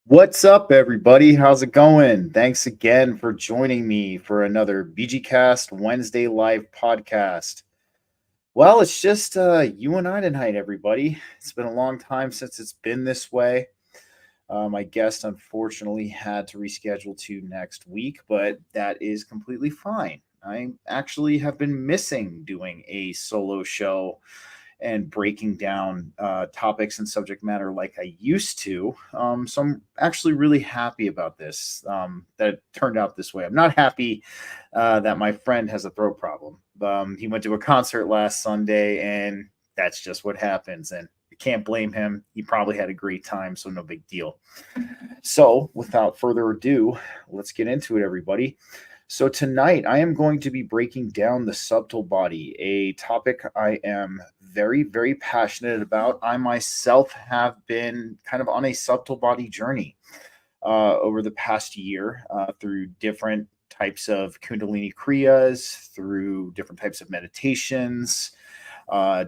What's up, everybody? How's it going? Thanks again for joining me for another BG-Cast Wednesday live podcast. Well, it's just you and I tonight, everybody. It's been a long time since it's been this way. My guest unfortunately had to reschedule to next week, but that is completely fine. I actually have been missing doing a solo show and breaking down topics and subject matter like I used to. So I'm actually really happy about this, that it turned out this way. I'm not happy that my friend has a throat problem. He went to a concert last Sunday, and that's just what happens. And I can't blame him. He probably had a great time, so no big deal. So without further ado, let's get into it, everybody. So, tonight I am going to be breaking down the subtle body, a topic I am very, very passionate about. I myself have been kind of on a subtle body journey over the past year through different types of Kundalini Kriyas, through different types of meditations,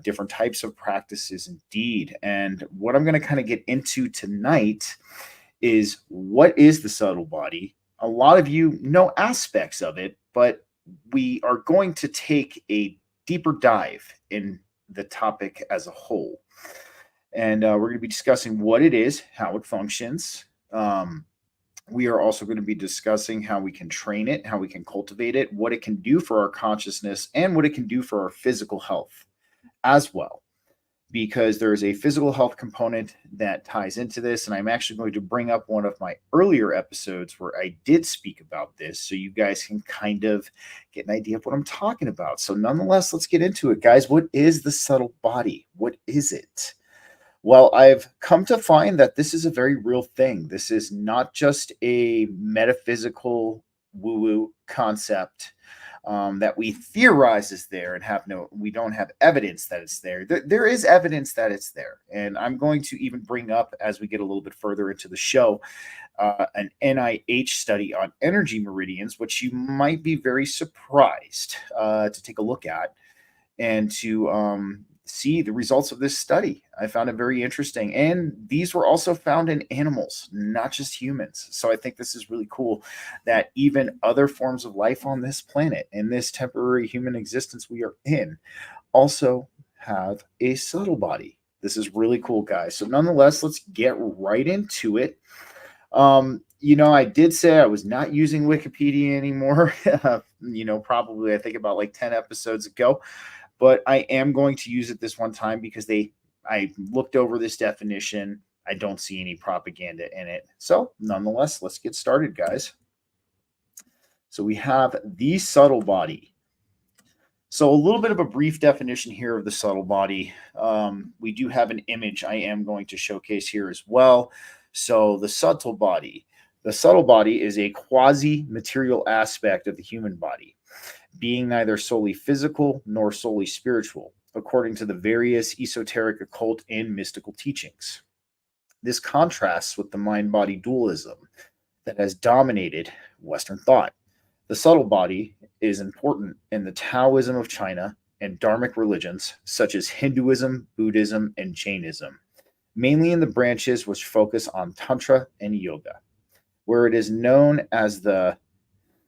different types of practices, indeed. And what I'm going to kind of get into tonight is what is the subtle body? A lot of you know aspects of it, but we are going to take a deeper dive in the topic as a whole. And we're going to be discussing what it is, how it functions. We are also going to be discussing how we can train it, how we can cultivate it, what it can do for our consciousness, and what it can do for our physical health as well, because there is a physical health component that ties into this. And I'm actually going to bring up one of my earlier episodes where I did speak about this, so you guys can kind of get an idea of what I'm talking about. So nonetheless, let's get into it, guys. What is the subtle body? What is it? Well, I've come to find that this is a very real thing. This is not just a metaphysical woo-woo concept that we theorize is there and we don't have evidence that it's there. There is evidence that it's there. And I'm going to even bring up, as we get a little bit further into the show, an NIH study on energy meridians, which you might be very surprised to take a look at and to see the results of this study. I found it very interesting. And these were also found in animals, not just humans. So I think this is really cool that even other forms of life on this planet, in this temporary human existence we are in, also have a subtle body. This is really cool, guys. So nonetheless, let's get right into it. I did say I was not using Wikipedia anymore, probably I think about like 10 episodes ago. But I am going to use it this one time because I looked over this definition. I don't see any propaganda in it. So nonetheless, let's get started, guys. So we have the subtle body. So a little bit of a brief definition here of the subtle body. We do have an image I am going to showcase here as well. So the subtle body. The subtle body is a quasi-material aspect of the human body, being neither solely physical nor solely spiritual, according to the various esoteric, occult, and mystical teachings. This contrasts with the mind-body dualism that has dominated Western thought. The subtle body is important in the Taoism of China and Dharmic religions such as Hinduism, Buddhism, and Jainism, mainly in the branches which focus on Tantra and Yoga, where it is known as the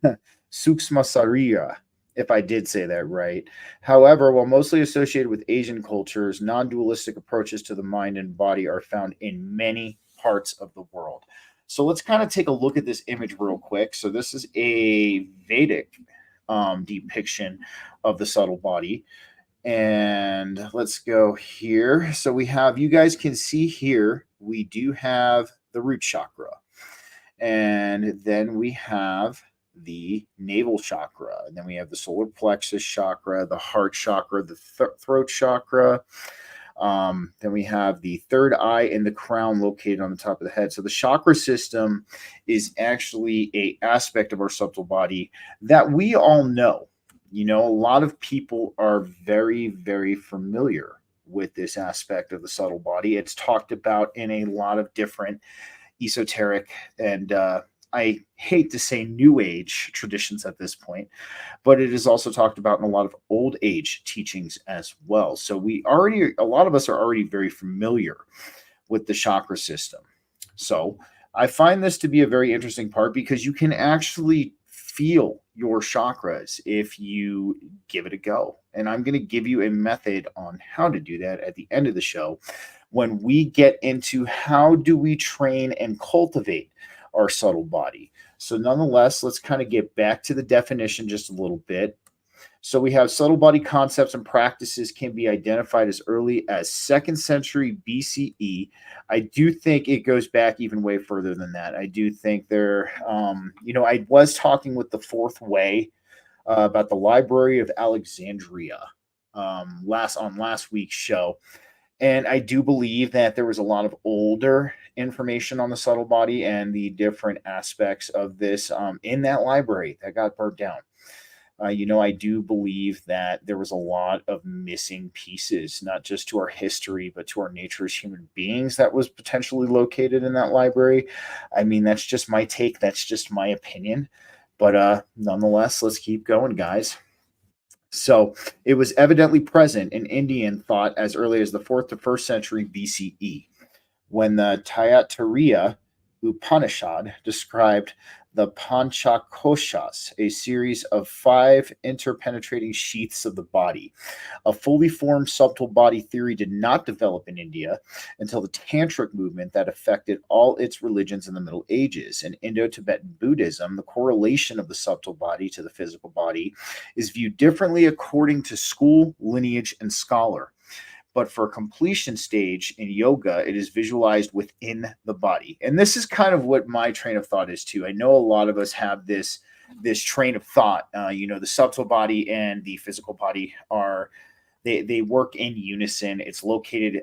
Suksma Sarira, if I did say that right. However, while mostly associated with Asian cultures, non-dualistic approaches to the mind and body are found in many parts of the world. So let's kind of take a look at this image real quick. So this is a Vedic depiction of the subtle body. And let's go here. So we have, you guys can see here, we do have the root chakra. And then we have the navel chakra, and then we have the solar plexus chakra, the heart chakra, the throat chakra. Then we have the third eye and the crown located on the top of the head. So the chakra system is actually a aspect of our subtle body that we all know. A lot of people are very, very familiar with this aspect of the subtle body. It's talked about in a lot of different esoteric and I hate to say new age traditions at this point, but it is also talked about in a lot of old age teachings as well. So a lot of us are already very familiar with the chakra system. So I find this to be a very interesting part because you can actually feel your chakras if you give it a go. And I'm going to give you a method on how to do that at the end of the show when we get into how do we train and cultivate our subtle body. So nonetheless, let's kind of get back to the definition just a little bit. So we have subtle body concepts and practices can be identified as early as 2nd century BCE. I do think it goes back even way further than that. I do think I was talking with the Fourth Way about the Library of Alexandria last week's show. And I do believe that there was a lot of older information on the subtle body and the different aspects of this in that library that got burnt down. I do believe that there was a lot of missing pieces, not just to our history, but to our nature as human beings that was potentially located in that library. I mean, that's just my take. That's just my opinion. But nonetheless, let's keep going, guys. So it was evidently present in Indian thought as early as the 4th to 1st century BCE, when the Taittiriya Upanishad described the Panchakoshas, a series of 5 interpenetrating sheaths of the body. A fully formed subtle body theory did not develop in India until the Tantric movement that affected all its religions in the Middle Ages. In Indo-Tibetan Buddhism, the correlation of the subtle body to the physical body is viewed differently according to school, lineage, and scholar. But for a completion stage in yoga, it is visualized within the body. And this is kind of what my train of thought is too. I know a lot of us have this train of thought. The subtle body and the physical body they work in unison. It's located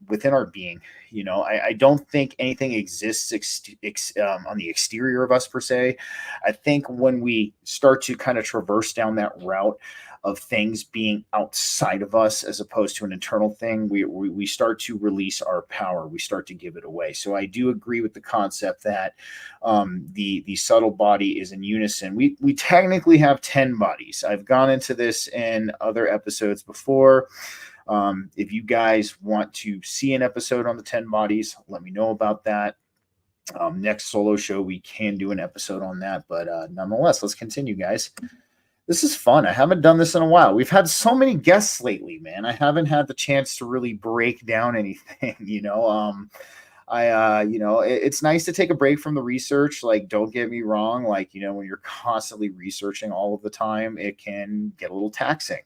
within our being. I don't think anything exists on the exterior of us per se. I think when we start to kind of traverse down that route of things being outside of us as opposed to an internal thing, we start to release our power. We start to give it away. So I do agree with the concept that the subtle body is in unison. We technically have 10 bodies. I've gone into this in other episodes before. If you guys want to see an episode on the 10 bodies, let me know about that. Next solo show, we can do an episode on that. But nonetheless, let's continue, guys. This is fun. I haven't done this in a while. We've had so many guests lately, man. I haven't had the chance to really break down anything, it's nice to take a break from the research. Like, don't get me wrong. Like, when you're constantly researching all of the time, it can get a little taxing.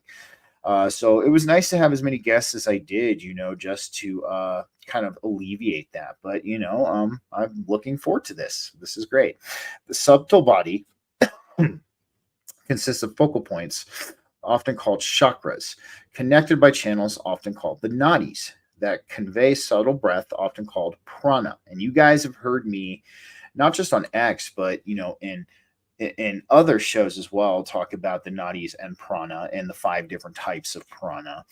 So it was nice to have as many guests as I did, just to kind of alleviate that. But, I'm looking forward to this. This is great. The subtle body consists of focal points, often called chakras, connected by channels, often called the nadis, that convey subtle breath, often called prana. And you guys have heard me, not just on X, but in other shows as well, talk about the nadis and prana and the 5 different types of prana.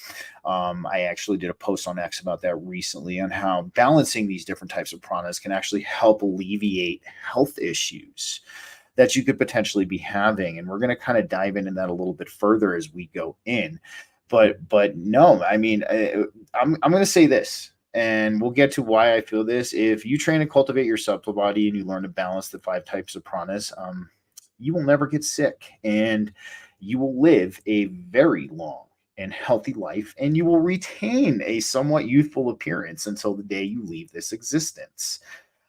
I actually did a post on X about that recently on how balancing these different types of pranas can actually help alleviate health issues that you could potentially be having. And we're going to kind of dive into that a little bit further as we go in. But no, I mean, I'm going to say this, and we'll get to why I feel this. If you train and cultivate your subtle body and you learn to balance the 5 types of pranas, you will never get sick, and you will live a very long and healthy life, and you will retain a somewhat youthful appearance until the day you leave this existence.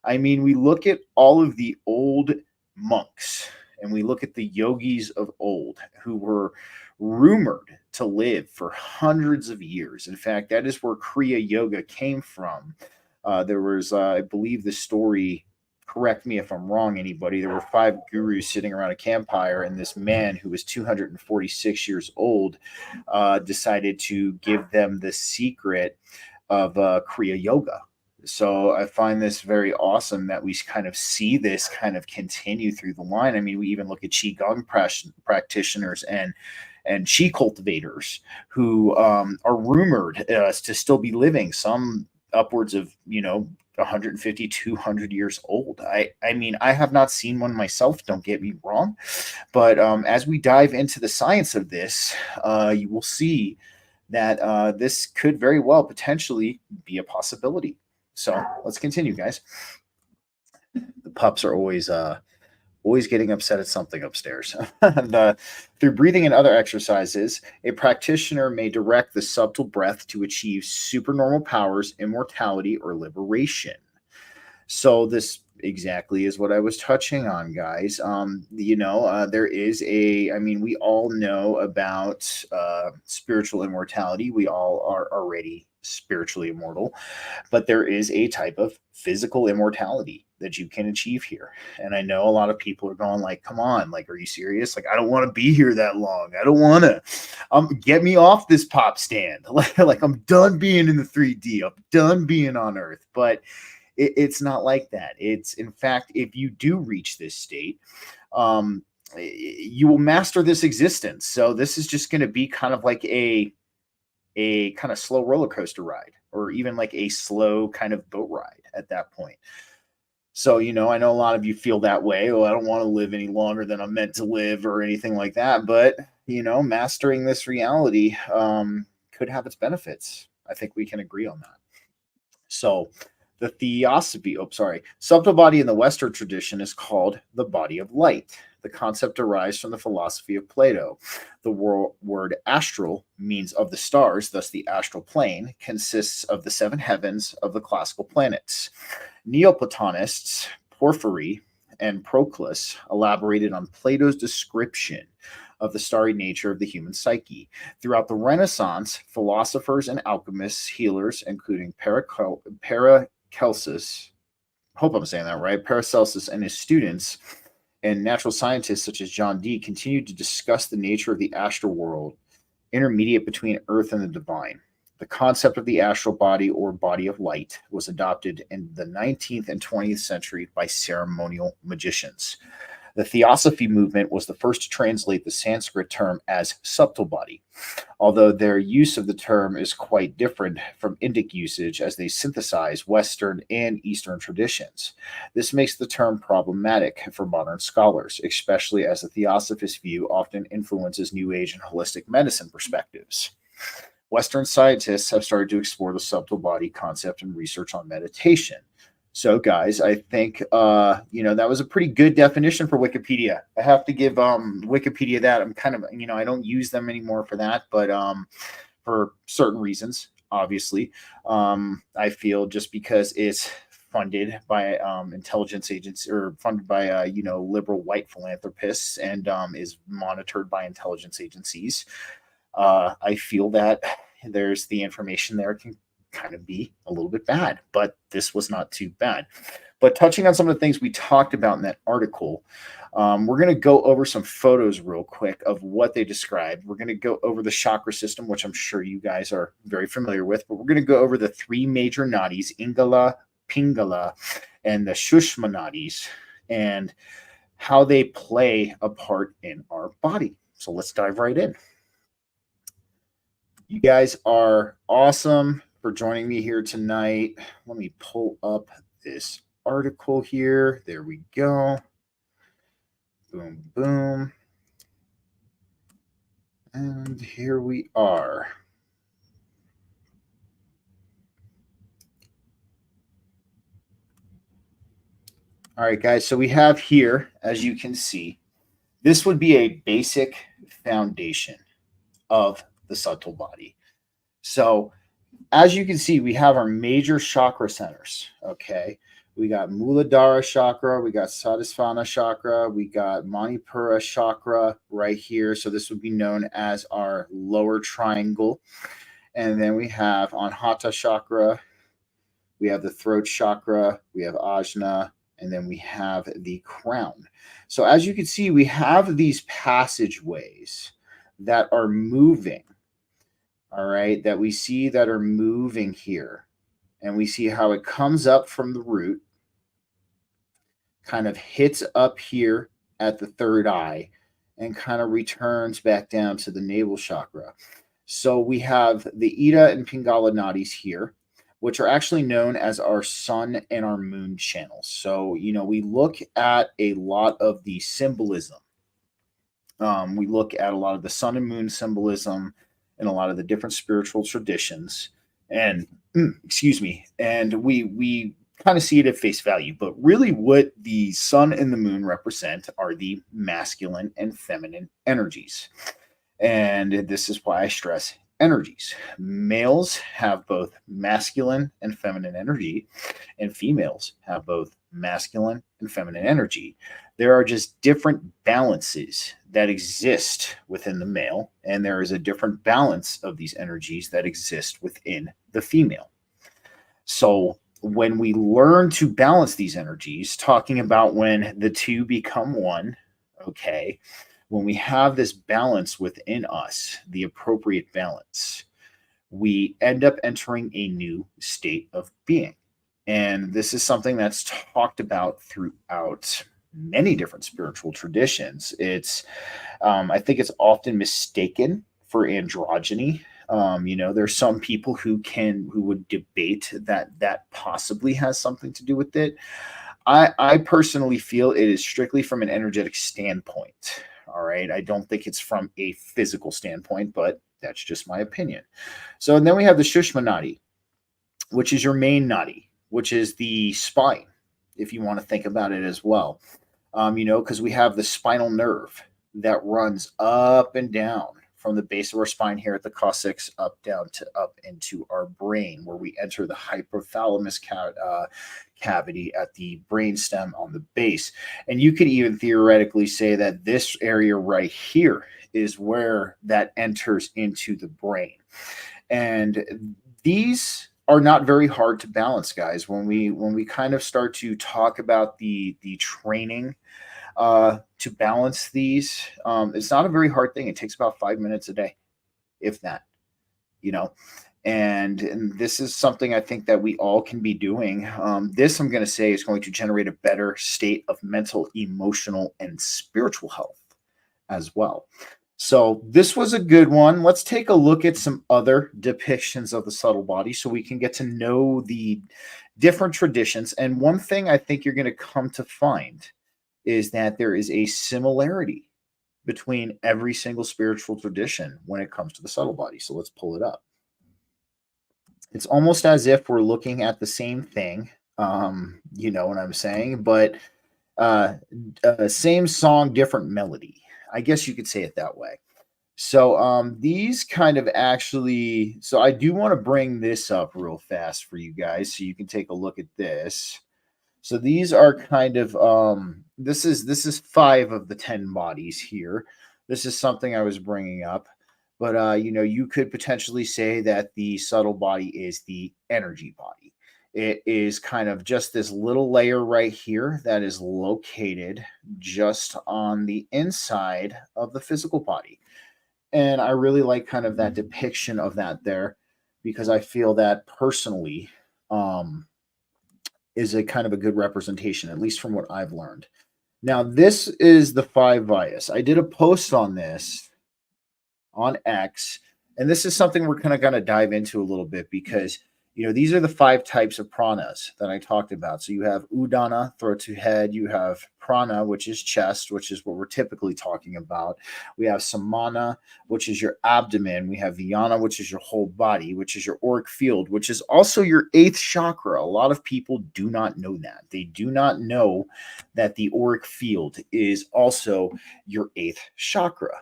I mean, we look at all of the old monks and we look at the yogis of old who were rumored to live for hundreds of years. In fact, that is where Kriya Yoga came from. There was, I believe, the story, correct me if I'm wrong, anybody, there were 5 gurus sitting around a campfire, and this man who was 246 years old decided to give them the secret of Kriya Yoga. So I find this very awesome that we kind of see this kind of continue through the line. I mean, we even look at Qigong practitioners and Qi cultivators who are rumored to still be living, some upwards of, 150, 200 years old. I mean, I have not seen one myself, don't get me wrong. But as we dive into the science of this, you will see that this could very well potentially be a possibility. So let's continue, guys. pups are always getting upset at something upstairs. Through breathing and other exercises, a practitioner may direct the subtle breath to achieve supernormal powers, immortality, or liberation. So this exactly is what I was touching on, guys. There is I mean, we all know about spiritual immortality. We all are already spiritually immortal, but there is a type of physical immortality that you can achieve here. And I know a lot of people are going like, come on, like, are you serious? Like, I don't want to be here that long. I don't want to get me off this pop stand. Like I'm done being in the 3D. I'm done being on Earth. But it's not like that. It's, in fact, if you do reach this state, you will master this existence. So this is just going to be kind of like a kind of slow roller coaster ride, or even like a slow kind of boat ride at that point. So, I know a lot of you feel that way. Oh, I don't want to live any longer than I'm meant to live or anything like that. But, mastering this reality could have its benefits. I think we can agree on that. So, the subtle body in the Western tradition is called the body of light. The concept derives from the philosophy of Plato. The word astral means of the stars, thus the astral plane consists of the seven heavens of the classical planets. Neoplatonists, Porphyry, and Proclus elaborated on Plato's description of the starry nature of the human psyche. Throughout the Renaissance, philosophers and alchemists, healers, including Paracelsus, hope I'm saying that right, Paracelsus and his students, and natural scientists such as John Dee continued to discuss the nature of the astral world, intermediate between earth and the divine. The concept of the astral body, or body of light, was adopted in the 19th and 20th century by ceremonial magicians. The Theosophy movement was the first to translate the Sanskrit term as subtle body, although their use of the term is quite different from Indic usage, as they synthesize Western and Eastern traditions. This makes the term problematic for modern scholars, especially as the Theosophist view often influences New Age and holistic medicine perspectives. Western scientists have started to explore the subtle body concept and research on meditation. So, guys, I think that was a pretty good definition for Wikipedia. I have to give Wikipedia that. I'm kind of, I don't use them anymore for that, but for certain reasons, obviously, I feel just because it's funded by intelligence agents, or funded by liberal white philanthropists, and is monitored by intelligence agencies. I feel that there's the information there can kind of be a little bit bad, but this was not too bad. But touching on some of the things we talked about in that article, we're going to go over some photos real quick of what they described. We're going to go over the chakra system, which I'm sure you guys are very familiar with, but we're going to go over the three major nadis, Ingala, Pingala, and the Shushma nadis, and how they play a part in our body. So let's dive right in. You guys are awesome for joining me here tonight. Let me pull up this article here. There we go. Boom, boom. And here we are. All right, guys. So we have here, as you can see, this would be a basic foundation of the subtle body. So as you can see, we have our major chakra centers, okay? We got Muladhara chakra, we got Sadhisvana chakra, we got Manipura chakra right here. So this would be known as our lower triangle. And then we have Anahata chakra, we have the throat chakra, we have Ajna, and then we have the crown. So as you can see, we have these passageways that are moving. All right, that we see that are moving here. And we see how it comes up from the root, kind of hits up here at the third eye, and kind of returns back down to the navel chakra. So we have the Ida and Pingala nadis here, which are actually known as our sun and our moon channels. So, we look at a lot of the symbolism. We look at a lot of the sun and moon symbolism in a lot of the different spiritual traditions, and excuse me, and we kind of see it at face value. But really, what the sun and the moon represent are the masculine and feminine energies. And this is why I stress energies. Males have both masculine and feminine energy, and females have both masculine and feminine energy. There are just different balances that exist within the male, and there is a different balance of these energies that exist within the female. So, when we learn to balance these energies, talking about when the two become one, okay, when we have this balance within us, the appropriate balance, we end up entering a new state of being. And this is something that's talked about throughout many different spiritual traditions. I think it's often mistaken for androgyny. There's some people who would debate that possibly has something to do with it. I personally feel it is strictly from an energetic standpoint. All right. I don't think it's from a physical standpoint, but that's just my opinion. So, and then we have the Shushma Nadi, which is your main nadi, which is the spine, if you want to think about it as well. Because we have the spinal nerve that runs up and down from the base of our spine here at the coccyx up down to up into our brain, where we enter the hypothalamus cavity at the brainstem on the base. And you could even theoretically say that this area right here is where that enters into the brain. And these are not very hard to balance, guys. When we kind of start to talk about the training to balance these, it's not a very hard thing. It takes about 5 minutes a day, if that, and this is something I think that we all can be doing. This, I'm going to say, is going to generate a better state of mental, emotional, and spiritual health as well. So this was a good one. Let's take a look at some other depictions of the subtle body so we can get to know the different traditions. And one thing I think you're going to come to find is that there is a similarity between every single spiritual tradition when it comes to the subtle body. So let's pull it up. It's almost as if we're looking at the same thing. You know what I'm saying? But same song, different melody. I guess you could say it that way. So these kind of actually, so I do want to bring this up real fast for you guys so you can take a look at this. So these are kind of this is 5 of the 10 bodies here. This is something I was bringing up, but you could potentially say that the subtle body is the energy body. It is kind of just this little layer right here that is located just on the inside of the physical body. And I really like kind of that depiction of that there, because I feel that personally is a kind of a good representation, at least from what I've learned. Now, this is the 5 Vyas. I did a post on this on X, and this is something we're kind of going to dive into a little bit, because these are the 5 types of pranas that I talked about. So you have Udana, throat to head. You have Prana, which is chest, which is what we're typically talking about. We have Samana, which is your abdomen. We have Vyana, which is your whole body, which is your auric field, which is also your 8th chakra. A lot of people do not know that. They do not know that the auric field is also your 8th chakra.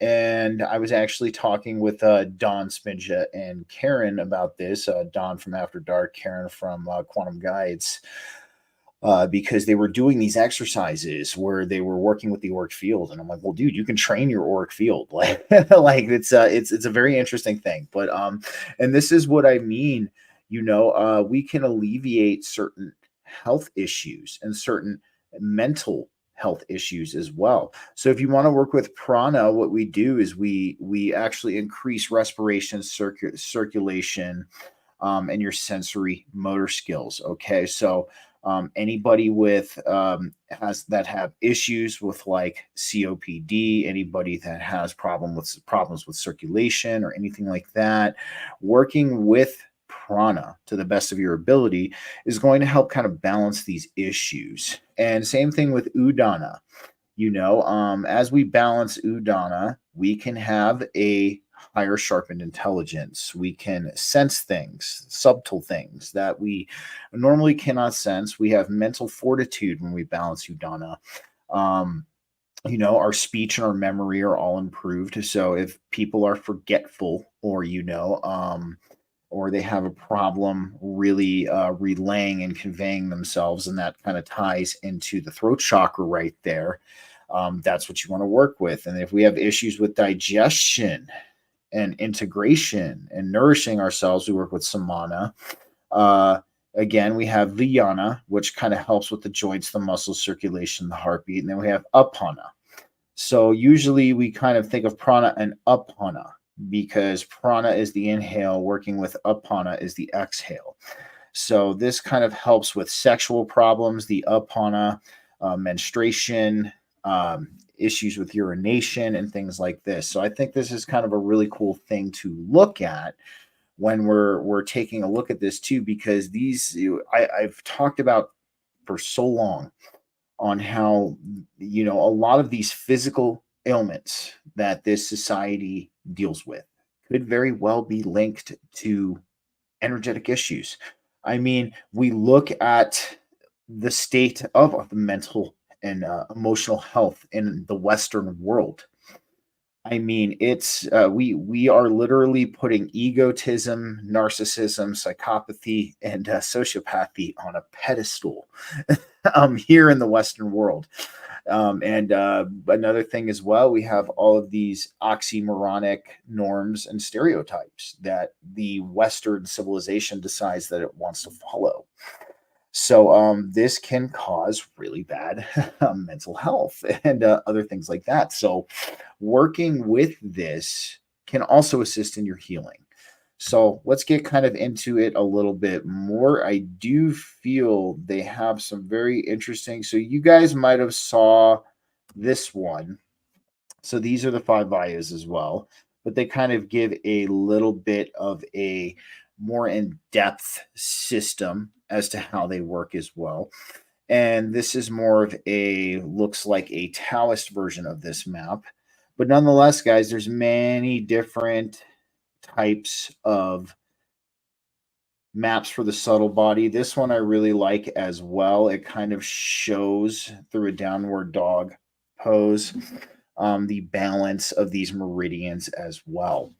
And I was actually talking with Don Spinja and Karen about this. Don from After Dark, Karen from Quantum Guides, because they were doing these exercises where they were working with the auric field, and I'm like, well, dude, you can train your auric field, like it's a very interesting thing. But and this is what I mean. We can alleviate certain health issues and certain mental health issues as well. So if you want to work with prana, what we do is we actually increase respiration, circulation, and your sensory motor skills. Okay, so anybody with have issues with like COPD, anybody that has problems with circulation or anything like that, working with prana to the best of your ability is going to help kind of balance these issues. And same thing with udana. As we balance udana, we can have a higher sharpened intelligence. We can sense things, subtle things that we normally cannot sense. We have mental fortitude when we balance Udana. Um, our speech and our memory are all improved. So if people are forgetful, or they have a problem really relaying and conveying themselves, and that kind of ties into the throat chakra right there. That's what you want to work with. And if we have issues with digestion and integration and nourishing ourselves, we work with samana. Uh, Again, we have Vijnana, which kind of helps with the joints, the muscles, circulation, the heartbeat. And then we have Apana. So usually we kind of think of prana and apana, because prana is the inhale, working with apana is the exhale. So this kind of helps with sexual problems, the apana, menstruation, issues with urination, and things like this. So I think this is kind of a really cool thing to look at when we're taking a look at this too, because I've talked about for so long on how a lot of these physical ailments that this society deals with could very well be linked to energetic issues. I mean, we look at the state of the mental and emotional health in the Western world. I mean, it's we are literally putting egotism, narcissism, psychopathy, and sociopathy on a pedestal here in the Western world. And another thing as well, we have all of these oxymoronic norms and stereotypes that the Western civilization decides that it wants to follow. So this can cause really bad mental health and other things like that. So working with this can also assist in your healing. So let's get kind of into it a little bit more. I do feel they have some very interesting. So you guys might have saw this one. So these are the 5 vayas as well, but they kind of give a little bit of a more in-depth system as to how they work as well. And this is more of looks like a Taoist version of this map. But nonetheless, guys, there's many different types of maps for the subtle body. This one I really like as well. It kind of shows through a downward dog pose the balance of these meridians as well.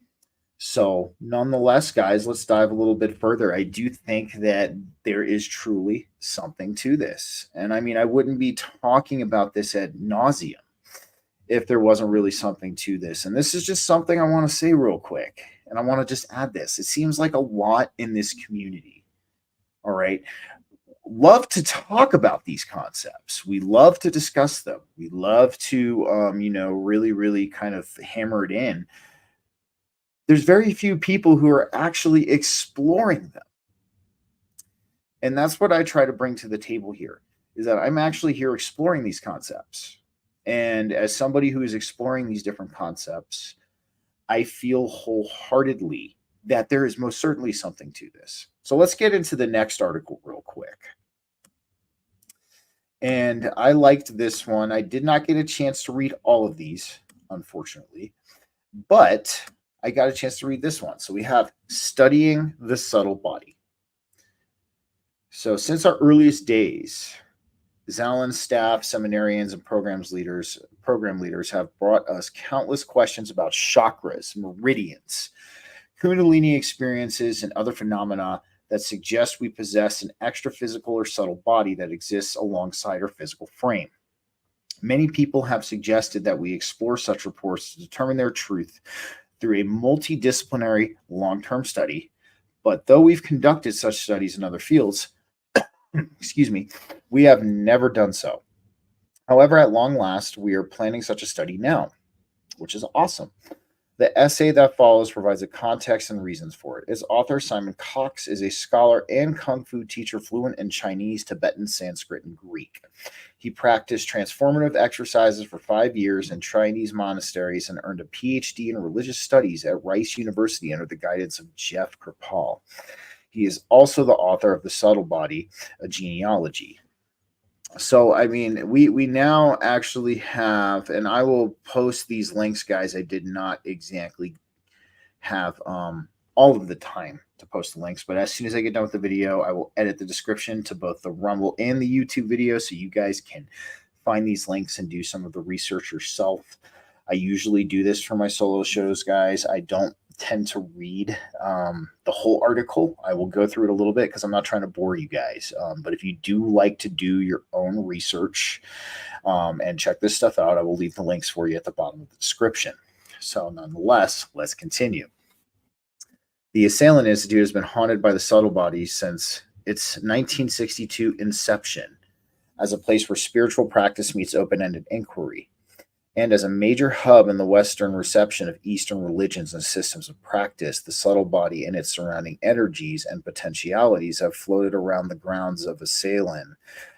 So, nonetheless, guys, let's dive a little bit further. I do think that there is truly something to this. And I mean, I wouldn't be talking about this ad nauseum if there wasn't really something to this. And this is just something I want to say real quick. And I want to just add this. It seems like a lot in this community. All right. Love to talk about these concepts. We love to discuss them. We love to, really, really kind of hammer it in. There's very few people who are actually exploring them. And that's what I try to bring to the table here, is that I'm actually here exploring these concepts. And as somebody who is exploring these different concepts, I feel wholeheartedly that there is most certainly something to this. So let's get into the next article real quick. And I liked this one. I did not get a chance to read all of these, unfortunately, but I got a chance to read this one. So we have Studying the Subtle Body. So since our earliest days, Zalin's staff, seminarians, and program leaders have brought us countless questions about chakras, meridians, Kundalini experiences, and other phenomena that suggest we possess an extra physical or subtle body that exists alongside our physical frame. Many people have suggested that we explore such reports to determine their truth through a multidisciplinary long-term study. But though we've conducted such studies in other fields, we have never done so. However, at long last, we are planning such a study now, which is awesome. The essay that follows provides a context and reasons for it. Its author, Simon Cox, is a scholar and Kung Fu teacher fluent in Chinese, Tibetan, Sanskrit, and Greek. He practiced transformative exercises for 5 years in Chinese monasteries and earned a PhD in religious studies at Rice University under the guidance of Jeff Kripal. He is also the author of The Subtle Body, a genealogy. So, I mean, we now actually have, and I will post these links, guys. I did not exactly have all of the time to post the links. But as soon as I get done with the video, I will edit the description to both the Rumble and the YouTube video so you guys can find these links and do some of the research yourself. I usually do this for my solo shows, guys. I don't tend to read the whole article. I will go through it a little bit because I'm not trying to bore you guys. But if you do like to do your own research and check this stuff out, I will leave the links for you at the bottom of the description. So nonetheless, let's continue. The Assailant Institute has been haunted by the subtle body since its 1962 inception as a place where spiritual practice meets open-ended inquiry, and as a major hub in the Western reception of Eastern religions and systems of practice. The subtle body and its surrounding energies and potentialities have floated around the grounds of Assailant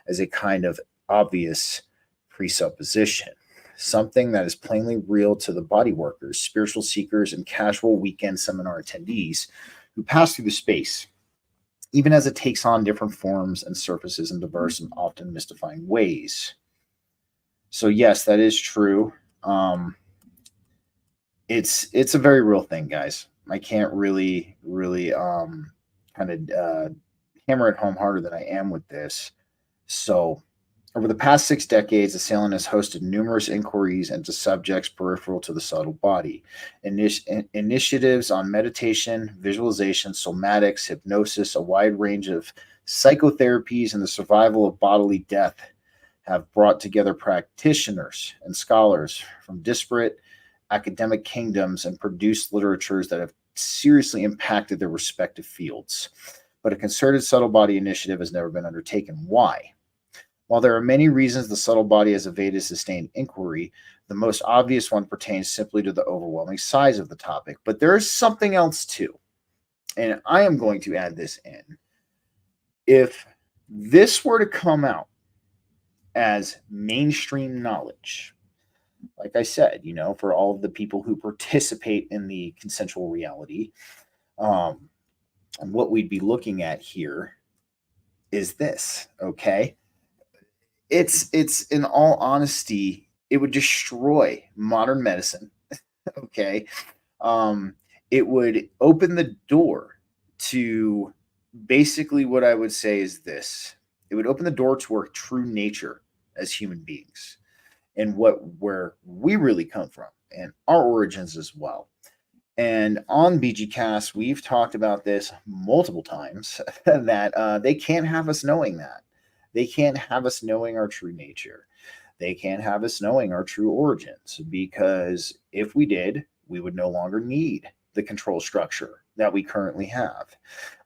as a kind of obvious presupposition, something that is plainly real to the body workers, spiritual seekers, and casual weekend seminar attendees who pass through the space, even as it takes on different forms and surfaces in diverse and often mystifying ways. So yes, that is true. It's a very real thing, guys. I can't really kind of hammer it home harder than I am with this. So over the past 6 decades, Assailant has hosted numerous inquiries into subjects peripheral to the subtle body. Initiatives on meditation, visualization, somatics, hypnosis, a wide range of psychotherapies, and the survival of bodily death have brought together practitioners and scholars from disparate academic kingdoms and produced literatures that have seriously impacted their respective fields. But a concerted subtle body initiative has never been undertaken. Why? While there are many reasons the subtle body has evaded sustained inquiry, the most obvious one pertains simply to the overwhelming size of the topic. But there is something else too, and I am going to add this in. If this were to come out as mainstream knowledge, like I said, for all of the people who participate in the consensual reality, and what we'd be looking at here is this, okay? It's in all honesty, it would destroy modern medicine. Okay. It would open the door to basically what I would say is this. It would open the door to our true nature as human beings and where we really come from and our origins as well. And on BG-Cast, we've talked about this multiple times that they can't have us knowing that. They can't have us knowing our true nature. They can't have us knowing our true origins, because if we did, we would no longer need the control structure that we currently have.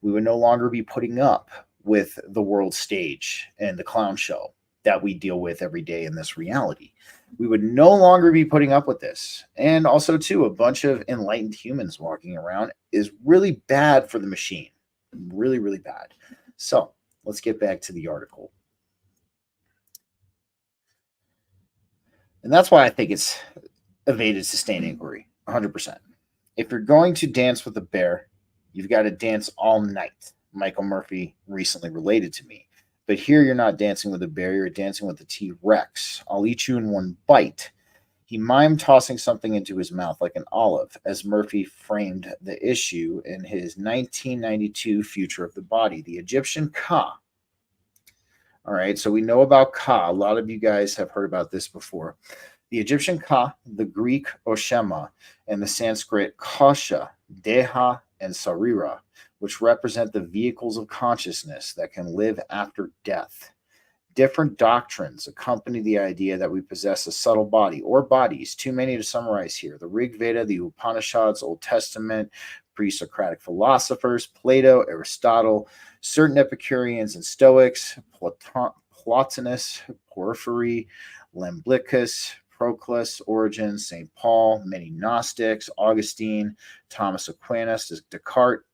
We would no longer be putting up with the world stage and the clown show that we deal with every day in this reality. We would no longer be putting up with this. And also, too, a bunch of enlightened humans walking around is really bad for the machine. Really, really bad. So let's get back to the article. And that's why I think it's evaded sustained inquiry, 100%. If you're going to dance with a bear, you've got to dance all night. Michael Murphy recently related to me. But here you're not dancing with a bear, you're dancing with a T-Rex. I'll eat you in one bite. He mimed tossing something into his mouth like an olive, as Murphy framed the issue in his 1992 Future of the Body, the Egyptian Ka. All right, so we know about Ka. A lot of you guys have heard about this before. The Egyptian Ka, the Greek Oshema, and the Sanskrit Kasha, Deha, and Sarira, which represent the vehicles of consciousness that can live after death. Different doctrines accompany the idea that we possess a subtle body or bodies, too many to summarize here. The Rig Veda, the Upanishads, Old Testament, pre-Socratic philosophers, Plato, Aristotle, certain Epicureans and Stoics, Plotinus, Porphyry, Iamblichus, Proclus, Origen, St. Paul, many Gnostics, Augustine, Thomas Aquinas, Descartes.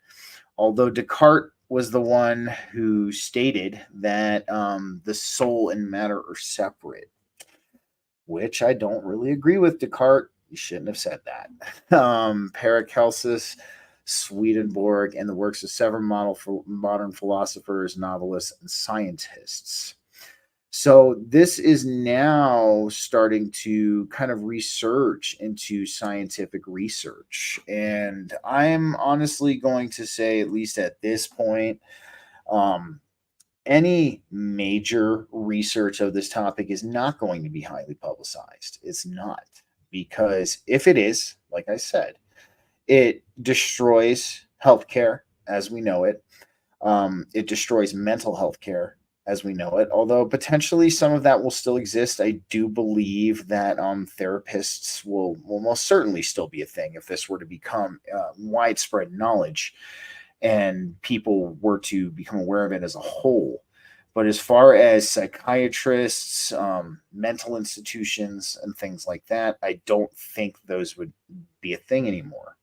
Although Descartes was the one who stated that the soul and matter are separate, which I don't really agree with Descartes. You shouldn't have said that. Paracelsus, Swedenborg, and the works of several modern philosophers, novelists, and scientists. So this is now starting to kind of research into scientific research. And I'm honestly going to say, at least at this point, um, any major research of this topic is not going to be highly publicized. It's not. Because if it is, like I said, it destroys healthcare as we know it. It destroys mental health care as we know it, although potentially some of that will still exist. I do believe that therapists will most certainly still be a thing if this were to become widespread knowledge and people were to become aware of it as a whole. But as far as psychiatrists, mental institutions, and things like that, I don't think those would be a thing anymore.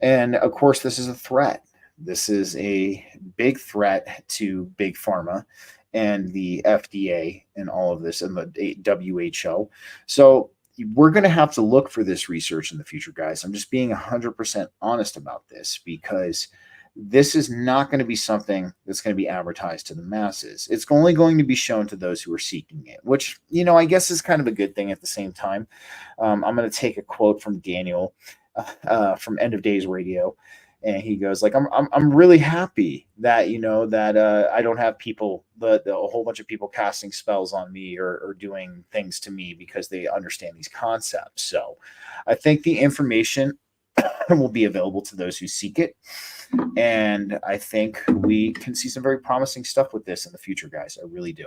And of course, this is a threat. This is a big threat to big pharma and the FDA and all of this and the WHO. So we're going to have to look for this research in the future, guys. I'm just being 100% honest about this because this is not going to be something that's going to be advertised to the masses. It's only going to be shown to those who are seeking it, which, I guess is kind of a good thing at the same time. I'm going to take a quote from Daniel from End of Days Radio, and he goes like, I'm really happy that I don't have people a whole bunch of people casting spells on me or doing things to me because they understand these concepts. So I think the information will be available to those who seek it, and I think we can see some very promising stuff with this in the future, guys. I really do.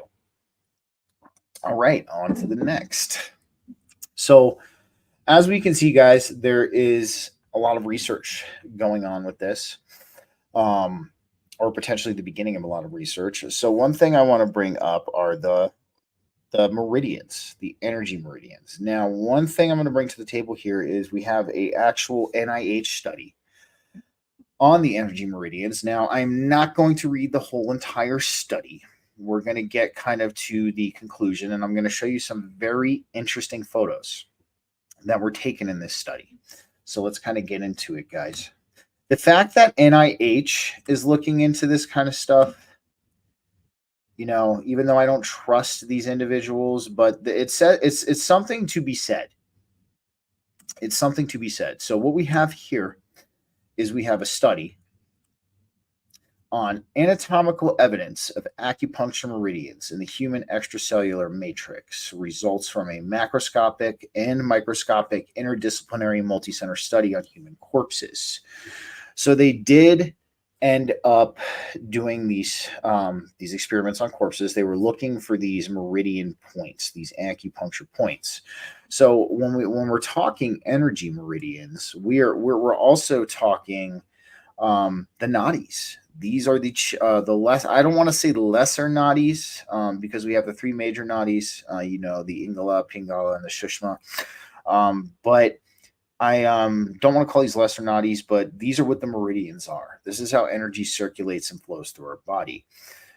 All right, on to the next. So as we can see, guys, there is a lot of research going on with this, or potentially the beginning of a lot of research. So one thing I want to bring up are the meridians, the energy meridians. Now, one thing I'm going to bring to the table here is we have a actual NIH study on the energy meridians. Now, I'm not going to read the whole entire study. We're going to get kind of to the conclusion, and I'm going to show you some very interesting photos that were taken in this study. So let's kind of get into it, guys. The fact that NIH is looking into this kind of stuff, even though I don't trust these individuals, but it's something to be said. It's something to be said. So what we have here is we have a study on anatomical evidence of acupuncture meridians in the human extracellular matrix, results from a macroscopic and microscopic interdisciplinary multicenter study on human corpses. So they did end up doing these experiments on corpses. They were looking for these meridian points, these acupuncture points. So when we're talking energy meridians, we're also talking the nadis. These are the less, I don't want to say lesser nadis, because we have the three major nadis, the Ingala, Pingala, and the Shushma. But I don't want to call these lesser nadis, but these are what the meridians are. This is how energy circulates and flows through our body.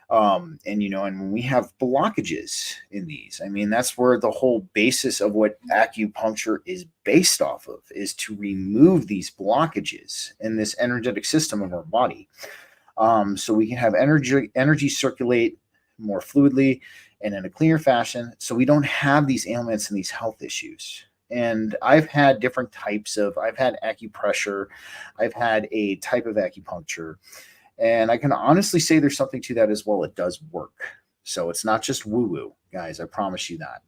And when we have blockages in these, I mean, that's where the whole basis of what acupuncture is based off of, is to remove these blockages in this energetic system of our body. So we can have energy circulate more fluidly and in a cleaner fashion, so we don't have these ailments and these health issues. And I've had different types I've had acupressure, I've had a type of acupuncture, and I can honestly say there's something to that as well. It does work. So it's not just woo-woo, guys. I promise you that.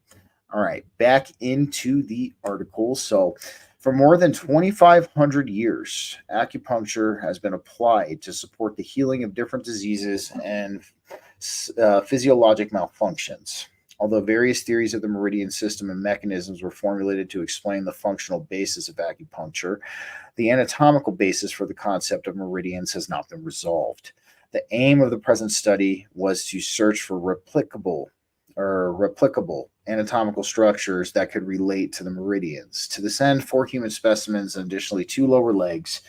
All right, back into the article. So for more than 2,500 years, acupuncture has been applied to support the healing of different diseases and physiologic malfunctions. Although various theories of the meridian system and mechanisms were formulated to explain the functional basis of acupuncture, the anatomical basis for the concept of meridians has not been resolved. The aim of the present study was to search for replicable anatomical structures that could relate to the meridians. To this end, 4 human specimens and additionally 2 lower legs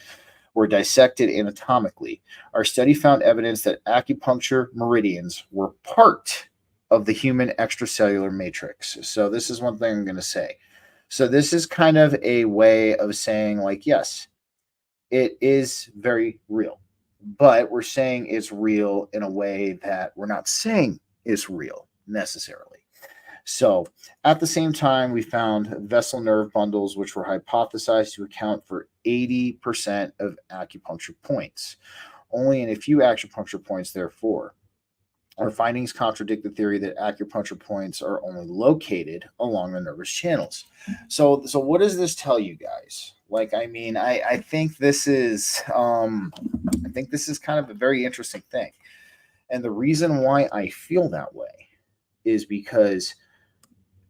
were dissected anatomically. Our study found evidence that acupuncture meridians were part of the human extracellular matrix. So this is one thing I'm going to say. So this is kind of a way of saying, like, yes, it is very real, but we're saying it's real in a way that we're not saying it's real. necessarily. So at the same time, we found vessel nerve bundles, which were hypothesized to account for 80% of acupuncture points. Only in a few acupuncture points, therefore. Our findings contradict the theory that acupuncture points are only located along the nervous channels. So what does this tell you guys? Like, I mean, I think this is kind of a very interesting thing. And the reason why I feel that way is because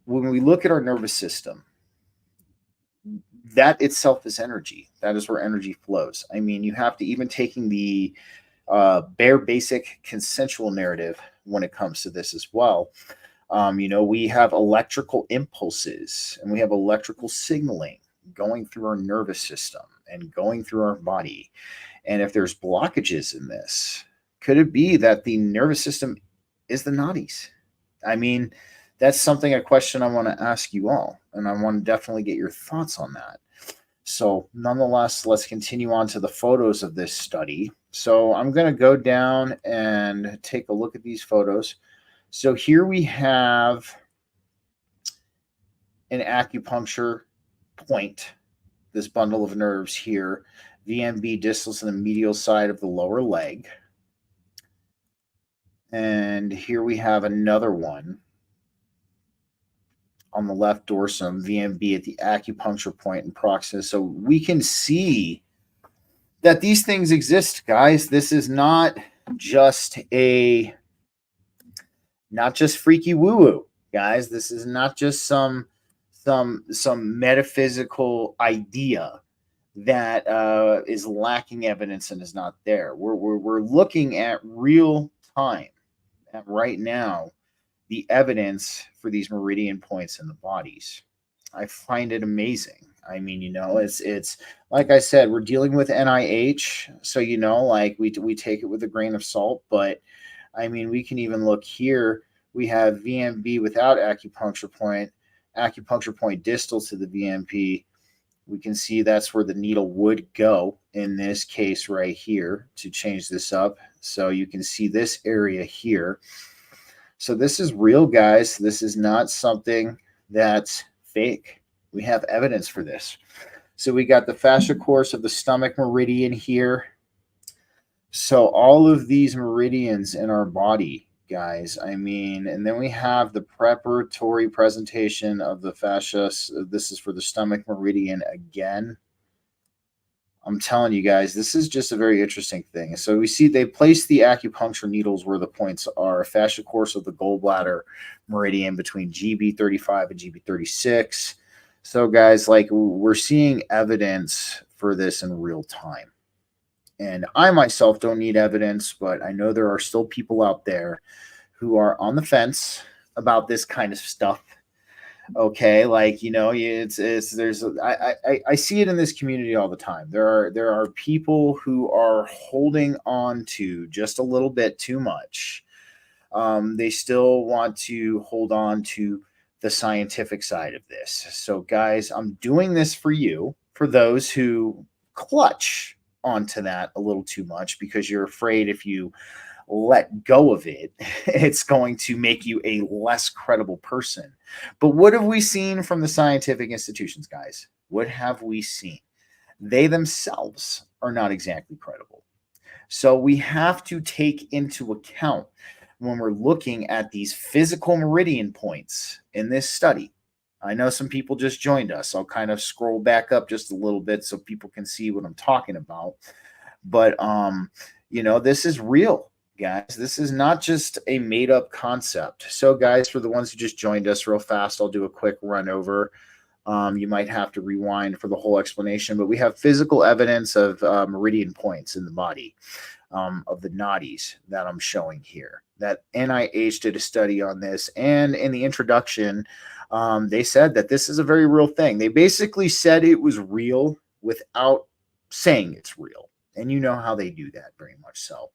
when we look at our nervous system, that itself is energy. That is where energy flows. I mean, you have to, even taking the bare basic consensual narrative when it comes to this as well. We have electrical impulses and we have electrical signaling going through our nervous system and going through our body. And if there's blockages in this, could it be that the nervous system is the nadis? I mean, that's a question I want to ask you all, and I want to definitely get your thoughts on that. So nonetheless, let's continue on to the photos of this study. So I'm going to go down and take a look at these photos. So here we have an acupuncture point, this bundle of nerves here, VMB distal to the medial side of the lower leg. And here we have another one on the left dorsum, VMB at the acupuncture point in proximus. So we can see that these things exist, guys. This is not just freaky woo-woo, guys. This is not just some metaphysical idea that is lacking evidence and is not there. We're looking at real time, at right now, the evidence for these meridian points in the bodies. I find it amazing. I mean, it's like I said, we're dealing with NIH, so like we take it with a grain of salt. But I mean, we can even look here. We have VMB without acupuncture point distal to the VMP. We can see that's where the needle would go in this case right here to change this up. So you can see this area here. So this is real, guys. This is not something that's fake. We have evidence for this. So we got the fascia course of the stomach meridian here. So all of these meridians in our body, guys, I mean, and then we have the preparatory presentation of the fascia. This is for the stomach meridian again. I'm telling you guys, this is just a very interesting thing. So we see they place the acupuncture needles where the points are. Fascia course of the gallbladder meridian between GB35 and GB36. So guys, like, we're seeing evidence for this in real time. And I myself don't need evidence, but I know there are still people out there who are on the fence about this kind of stuff. Okay, like, I see it in this community all the time. There are people who are holding on to just a little bit too much. They still want to hold on to the scientific side of this. So guys, I'm doing this for you, for those who clutch onto that a little too much because you're afraid if you let go of it, it's going to make you a less credible person. But what have we seen from the scientific institutions, guys? What have we seen? They themselves are not exactly credible. So we have to take into account, when we're looking at these physical meridian points in this study. I know some people just joined us. I'll kind of scroll back up just a little bit so people can see what I'm talking about. But this is real, guys. This is not just a made-up concept. So guys, for the ones who just joined us, real fast, I'll do a quick run over. You might have to rewind for the whole explanation, but we have physical evidence of meridian points in the body, of the nadis that I'm showing here. That NIH did a study on this, and in the introduction, they said that this is a very real thing. They basically said it was real without saying it's real. And you know how they do that, very much so.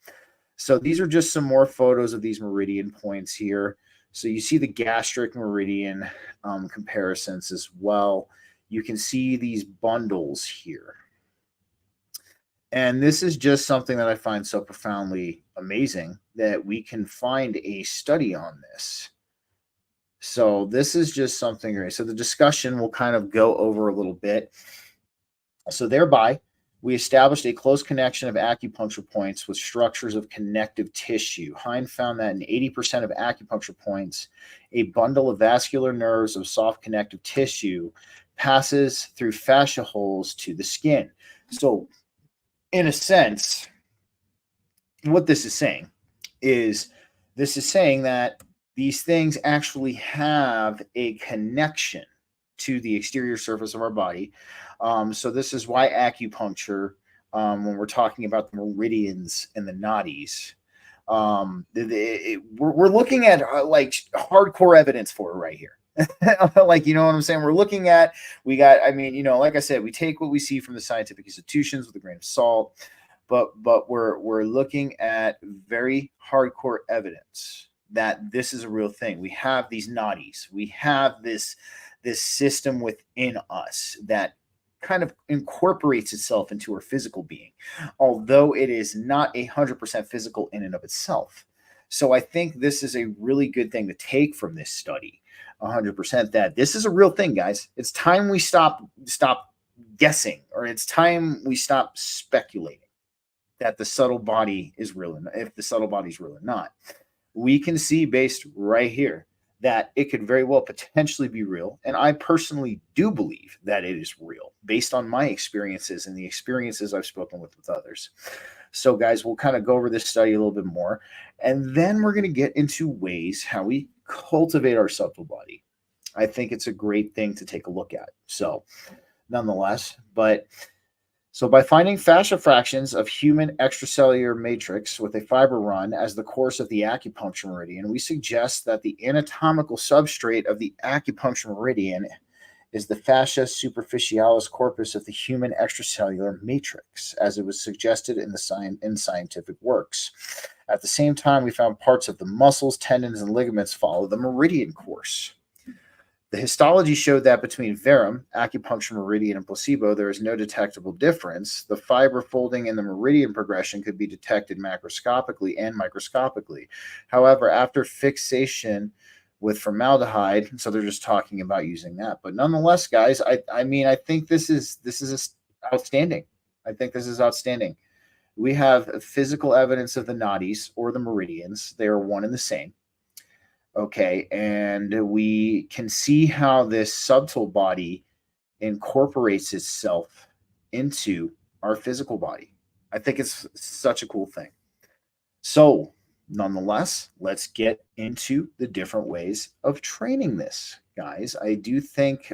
So these are just some more photos of these meridian points here. So you see the gastric meridian comparisons as well. You can see these bundles here. And this is just something that I find so profoundly amazing, that we can find a study on this So this is just something great. So the discussion will kind of go over a little bit. So thereby, we established a close connection of acupuncture points with structures of connective tissue. Hein found that in 80% of acupuncture points, a bundle of vascular nerves of soft connective tissue passes through fascia holes to the skin. So, in a sense, what this is saying is that these things actually have a connection to the exterior surface of our body. So this is why acupuncture, when we're talking about the meridians and the nadis, we're looking at like hardcore evidence for it right here. Like, you know what I'm saying? I mean, you know, like I said, we take what we see from the scientific institutions with a grain of salt, but we're looking at very hardcore evidence that this is a real thing. We have these nadis. We have this system within us that kind of incorporates itself into our physical being, although it is not 100% physical in and of itself. So I think this is a really good thing to take from this study, 100%, that this is a real thing, guys. It's time we stop guessing, or it's time we stop speculating that the subtle body is real, and if the subtle body is real or not. We can see based right here that it could very well potentially be real. And I personally do believe that it is real based on my experiences and the experiences I've spoken with others. So, guys, we'll kind of go over this study a little bit more. And then we're going to get into ways how we cultivate our subtle body. I think it's a great thing to take a look at. So, nonetheless, so by finding fascia fractions of human extracellular matrix with a fiber run as the course of the acupuncture meridian, we suggest that the anatomical substrate of the acupuncture meridian is the fascia superficialis corpus of the human extracellular matrix, as it was suggested in scientific works. At the same time, we found parts of the muscles, tendons, and ligaments follow the meridian course. The histology showed that between Verum, acupuncture meridian, and placebo, there is no detectable difference. The fiber folding in the meridian progression could be detected macroscopically and microscopically. However, after fixation with formaldehyde, so they're just talking about using that. But nonetheless, guys, I mean, I think this is outstanding. I think this is outstanding. We have physical evidence of the nadis or the meridians. They are one and the same. Okay, and we can see how this subtle body incorporates itself into our physical body. I think it's such a cool thing. So, nonetheless, let's get into the different ways of training this, guys. I do think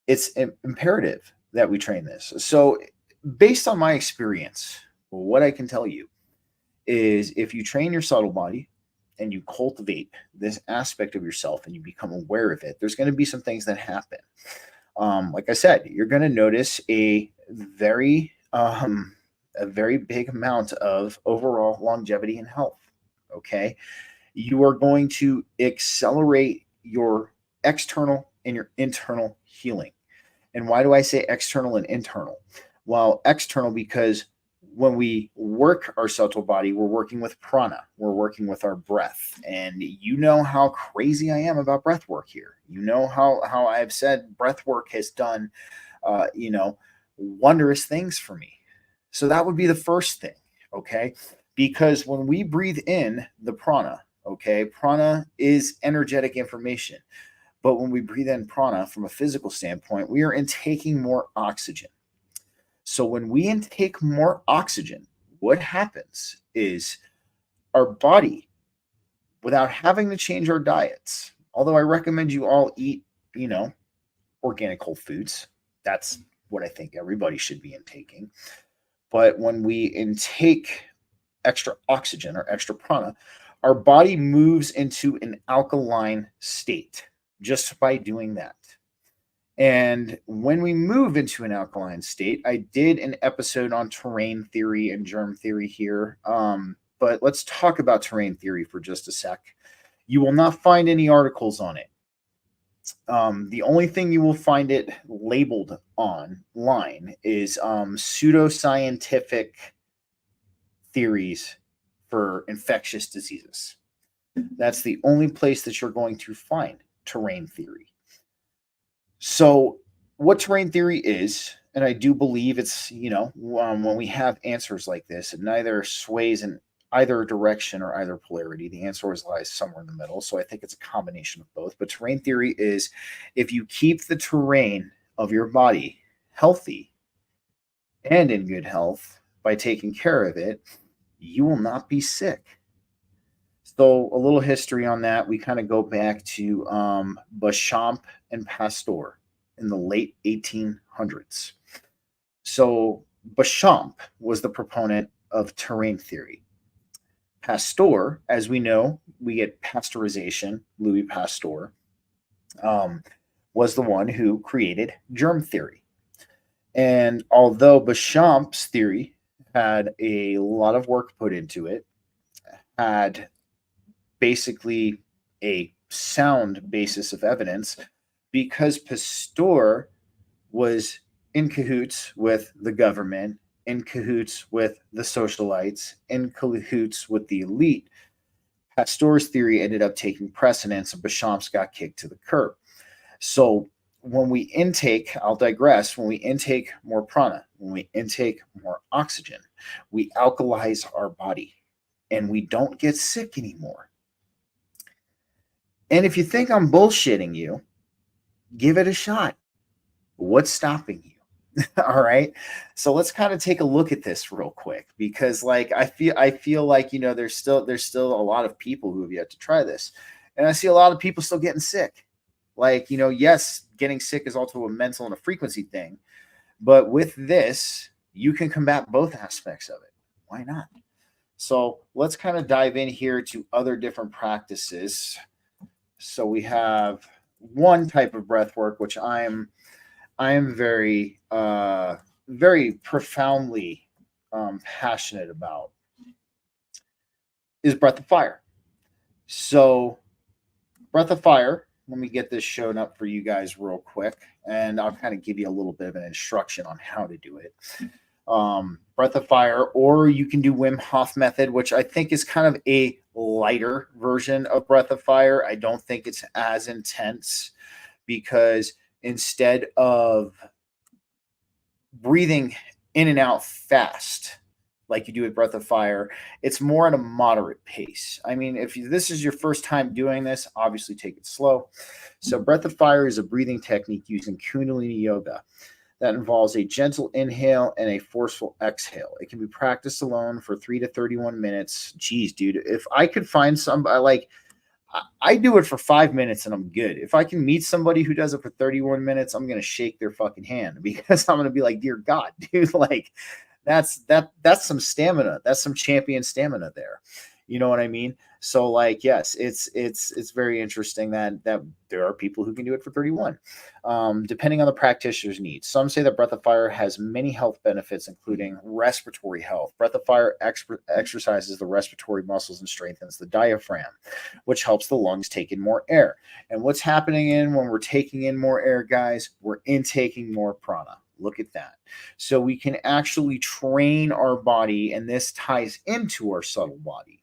it's imperative that we train this. So, based on my experience, what I can tell you is if you train your subtle body and you cultivate this aspect of yourself and you become aware of it, there's going to be some things that happen. Like I said, you're going to notice a very big amount of overall longevity and health. Okay. You are going to accelerate your external and your internal healing. And why do I say external and internal? Well, external because when we work our subtle body, we're working with prana, we're working with our breath. And you know how crazy I am about breath work here. You know how I've said breath work has done, wondrous things for me. So that would be the first thing, okay? Because when we breathe in the prana, okay, prana is energetic information. But when we breathe in prana from a physical standpoint, we are intaking more oxygen. So when we intake more oxygen, what happens is our body, without having to change our diets, although I recommend you all eat, organic whole foods. That's what I think everybody should be intaking. But when we intake extra oxygen or extra prana, our body moves into an alkaline state just by doing that. And when we move into an alkaline state, I did an episode on terrain theory and germ theory here. But let's talk about terrain theory for just a sec. You will not find any articles on it. The only thing you will find it labeled online is pseudoscientific theories for infectious diseases. That's the only place that you're going to find terrain theory. So, what terrain theory is, and I do believe it's, when we have answers like this, it neither sways in either direction or either polarity. The answer always lies somewhere in the middle. So, I think it's a combination of both. But terrain theory is if you keep the terrain of your body healthy and in good health by taking care of it, you will not be sick. So, a little history on that. We kind of go back to Beauchamp and Pasteur in the late 1800s. So, Beauchamp was the proponent of terrain theory. Pasteur, as we know, we get pasteurization, Louis Pasteur, was the one who created germ theory. And although Beauchamp's theory had a lot of work put into it, had basically a sound basis of evidence, because Pasteur was in cahoots with the government, in cahoots with the socialites, in cahoots with the elite, Pasteur's theory ended up taking precedence and Beauchamp's got kicked to the curb. So when we intake, I'll digress, when we intake more prana, when we intake more oxygen, we alkalize our body and we don't get sick anymore. And if you think I'm bullshitting you, give it a shot. What's stopping you? All right. So let's kind of take a look at this real quick, because like I feel like, there's still a lot of people who have yet to try this. And I see a lot of people still getting sick. Like, yes, getting sick is also a mental and a frequency thing. But with this, you can combat both aspects of it. Why not? So let's kind of dive in here to other different practices. So we have one type of breath work, which I am very, very profoundly passionate about, is breath of fire. So, breath of fire. Let me get this shown up for you guys real quick, and I'll kind of give you a little bit of an instruction on how to do it. Breath of fire, or you can do Wim Hof method, which I think is kind of a lighter version of breath of fire. I don't think it's as intense, because instead of breathing in and out fast like you do with breath of fire, it's more at a moderate pace. I mean, if this is your first time doing this, obviously take it slow. So breath of fire is a breathing technique used in Kundalini yoga that involves a gentle inhale and a forceful exhale. It can be practiced alone for 3 to 31 minutes. Geez, dude, if I could find somebody, like, I do it for 5 minutes and I'm good. If I can meet somebody who does it for 31 minutes, I'm going to shake their fucking hand, because I'm going to be like, dear God, dude, like that's some stamina. That's some champion stamina there. You know what I mean? So like, yes, it's very interesting that there are people who can do it for 31, depending on the practitioner's needs. Some say that breath of fire has many health benefits, including respiratory health. Breath of fire exercises the respiratory muscles and strengthens the diaphragm, which helps the lungs take in more air. And what's happening when we're taking in more air, guys? We're intaking more prana. Look at that. So we can actually train our body, and this ties into our subtle body.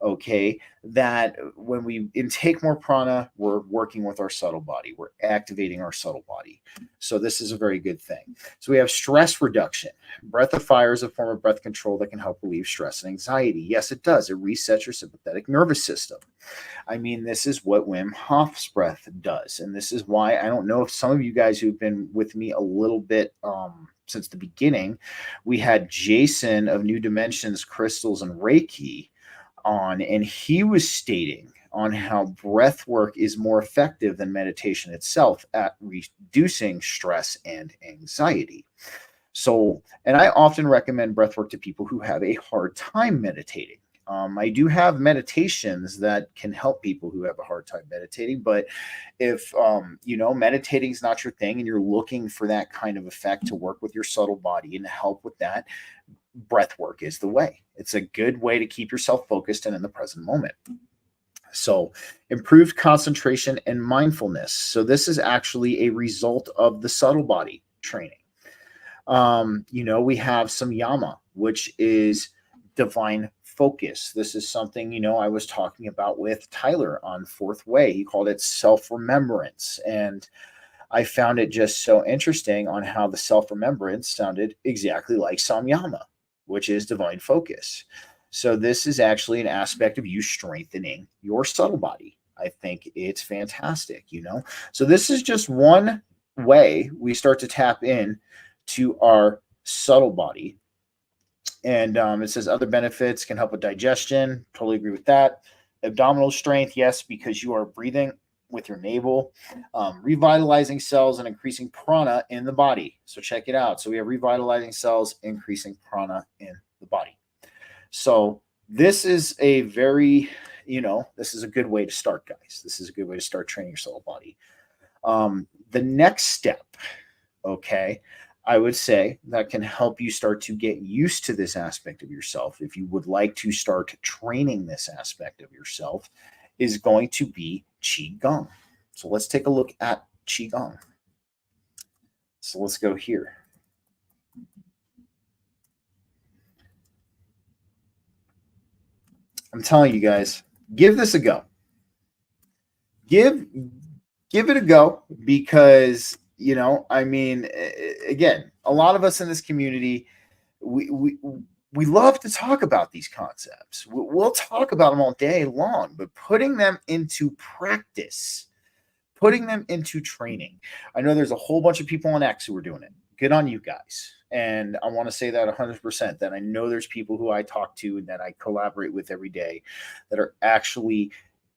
Okay, that when we intake more prana, we're working with our subtle body. We're activating our subtle body. So this is a very good thing. So we have stress reduction. Breath of fire is a form of breath control that can help relieve stress and anxiety. Yes, it does. It resets your sympathetic nervous system. I mean, this is what Wim Hof's breath does. And this is why, I don't know if some of you guys who've been with me a little bit since the beginning, we had Jason of New Dimensions, Crystals, and Reiki on, and he was stating on how breath work is more effective than meditation itself at reducing stress and anxiety. So, and I often recommend breath work to people who have a hard time meditating. I do have meditations that can help people who have a hard time meditating, but if meditating is not your thing and you're looking for that kind of effect to work with your subtle body and help with that, breath work is the way. It's a good way to keep yourself focused and in the present moment. So improved concentration and mindfulness. So this is actually a result of the subtle body training. We have some yama, which is divine focus. This is something, I was talking about with Tyler on Fourth Way. He called it self-remembrance. And I found it just so interesting on how the self-remembrance sounded exactly like samyama, which is divine focus. So this is actually an aspect of you strengthening your subtle body. I think it's fantastic. So this is just one way we start to tap in to our subtle body. And it says other benefits can help with digestion. Totally agree with that. Abdominal strength, yes, because you are breathing with your navel, revitalizing cells and increasing prana in the body. So check it out. So we have revitalizing cells, increasing prana in the body. So this is a very, this is a good way to start, guys. This is a good way to start training your subtle body. The next step, okay, I would say that can help you start to get used to this aspect of yourself. If you would like to start training this aspect of yourself, is going to be Qigong. So let's take a look at Qigong. So let's go here. I'm telling you guys, give this a go. Give it a go because, again, a lot of us in this community, we love to talk about these concepts. We'll talk about them all day long, but putting them into practice, putting them into training. I know there's a whole bunch of people on X who are doing it. Good on you guys. And I want to say that 100%, that I know there's people who I talk to and that I collaborate with every day that are actually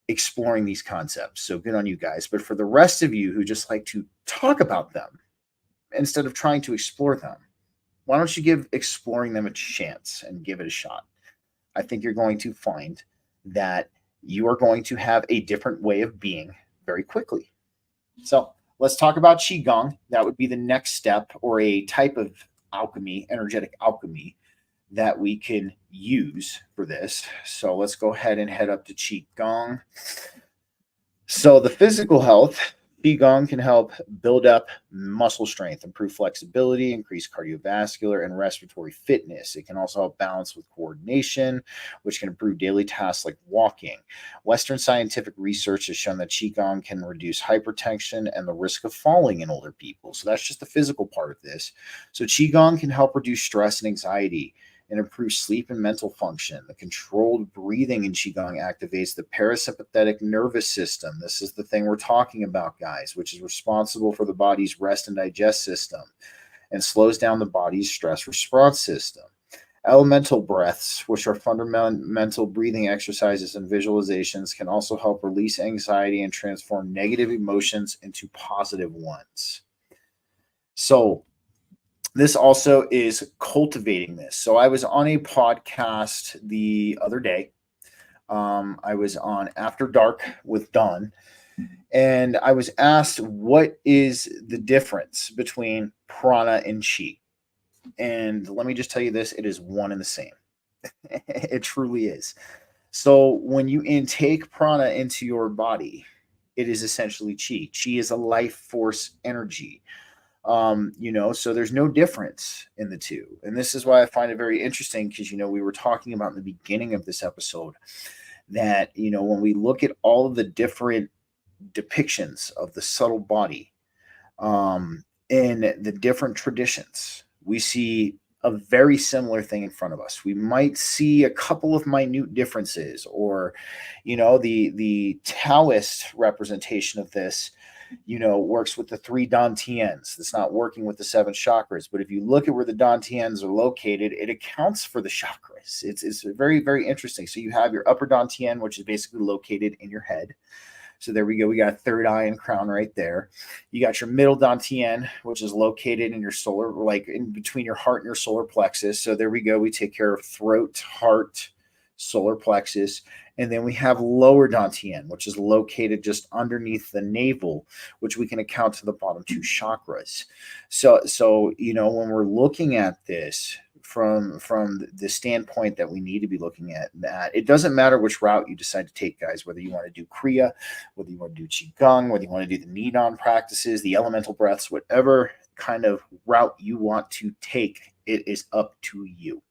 exploring these concepts. So good on you guys. But for the rest of you who just like to talk about them instead of trying to explore them, why don't you give exploring them a chance and give it a shot? I think you're going to find that you are going to have a different way of being very quickly. So let's talk about Qigong. That would be the next step, or a type of alchemy, energetic alchemy, that we can use for this. So let's go ahead and head up to Qigong. So the physical health, Qigong can help build up muscle strength, improve flexibility, increase cardiovascular and respiratory fitness. It can also help balance with coordination, which can improve daily tasks like walking. Western scientific research has shown that Qigong can reduce hypertension and the risk of falling in older people. So that's just the physical part of this. So Qigong can help reduce stress and anxiety and improve sleep and mental function. The controlled breathing in Qigong activates the parasympathetic nervous system. This is the thing we're talking about, guys, which is responsible for the body's rest and digest system and slows down the body's stress response system. Elemental breaths, which are fundamental breathing exercises and visualizations, can also help release anxiety and transform negative emotions into positive ones. So this also is cultivating this. So I was on a podcast the other day. I was on After Dark with Don, and I was asked, what is the difference between prana and chi? And let me just tell you this, it is one and the same. It truly is. So when you intake prana into your body, it is essentially chi. Chi is a life force energy. So there's no difference in the two. And this is why I find it very interesting, because, we were talking about in the beginning of this episode that, when we look at all of the different depictions of the subtle body in the different traditions, we see a very similar thing in front of us. We might see a couple of minute differences, or, the Taoist representation of this, works with the 3 dantians. It's not working with the 7 chakras. But if you look at where the dantians are located, it accounts for the chakras. It's very, very interesting. So you have your upper dantian, which is basically located in your head. So there we go. We got a third eye and crown right there. You got your middle dantian, which is located in your solar, like in between your heart and your solar plexus. So there we go. We take care of throat, heart, solar plexus. And then we have lower dantian, which is located just underneath the navel, which we can account to the bottom 2 chakras. So when we're looking at this from the standpoint that we need to be looking at that, it doesn't matter which route you decide to take, guys, whether you want to do Kriya, whether you want to do Qigong, whether you want to do the Nidon practices, the elemental breaths, whatever kind of route you want to take, it is up to you.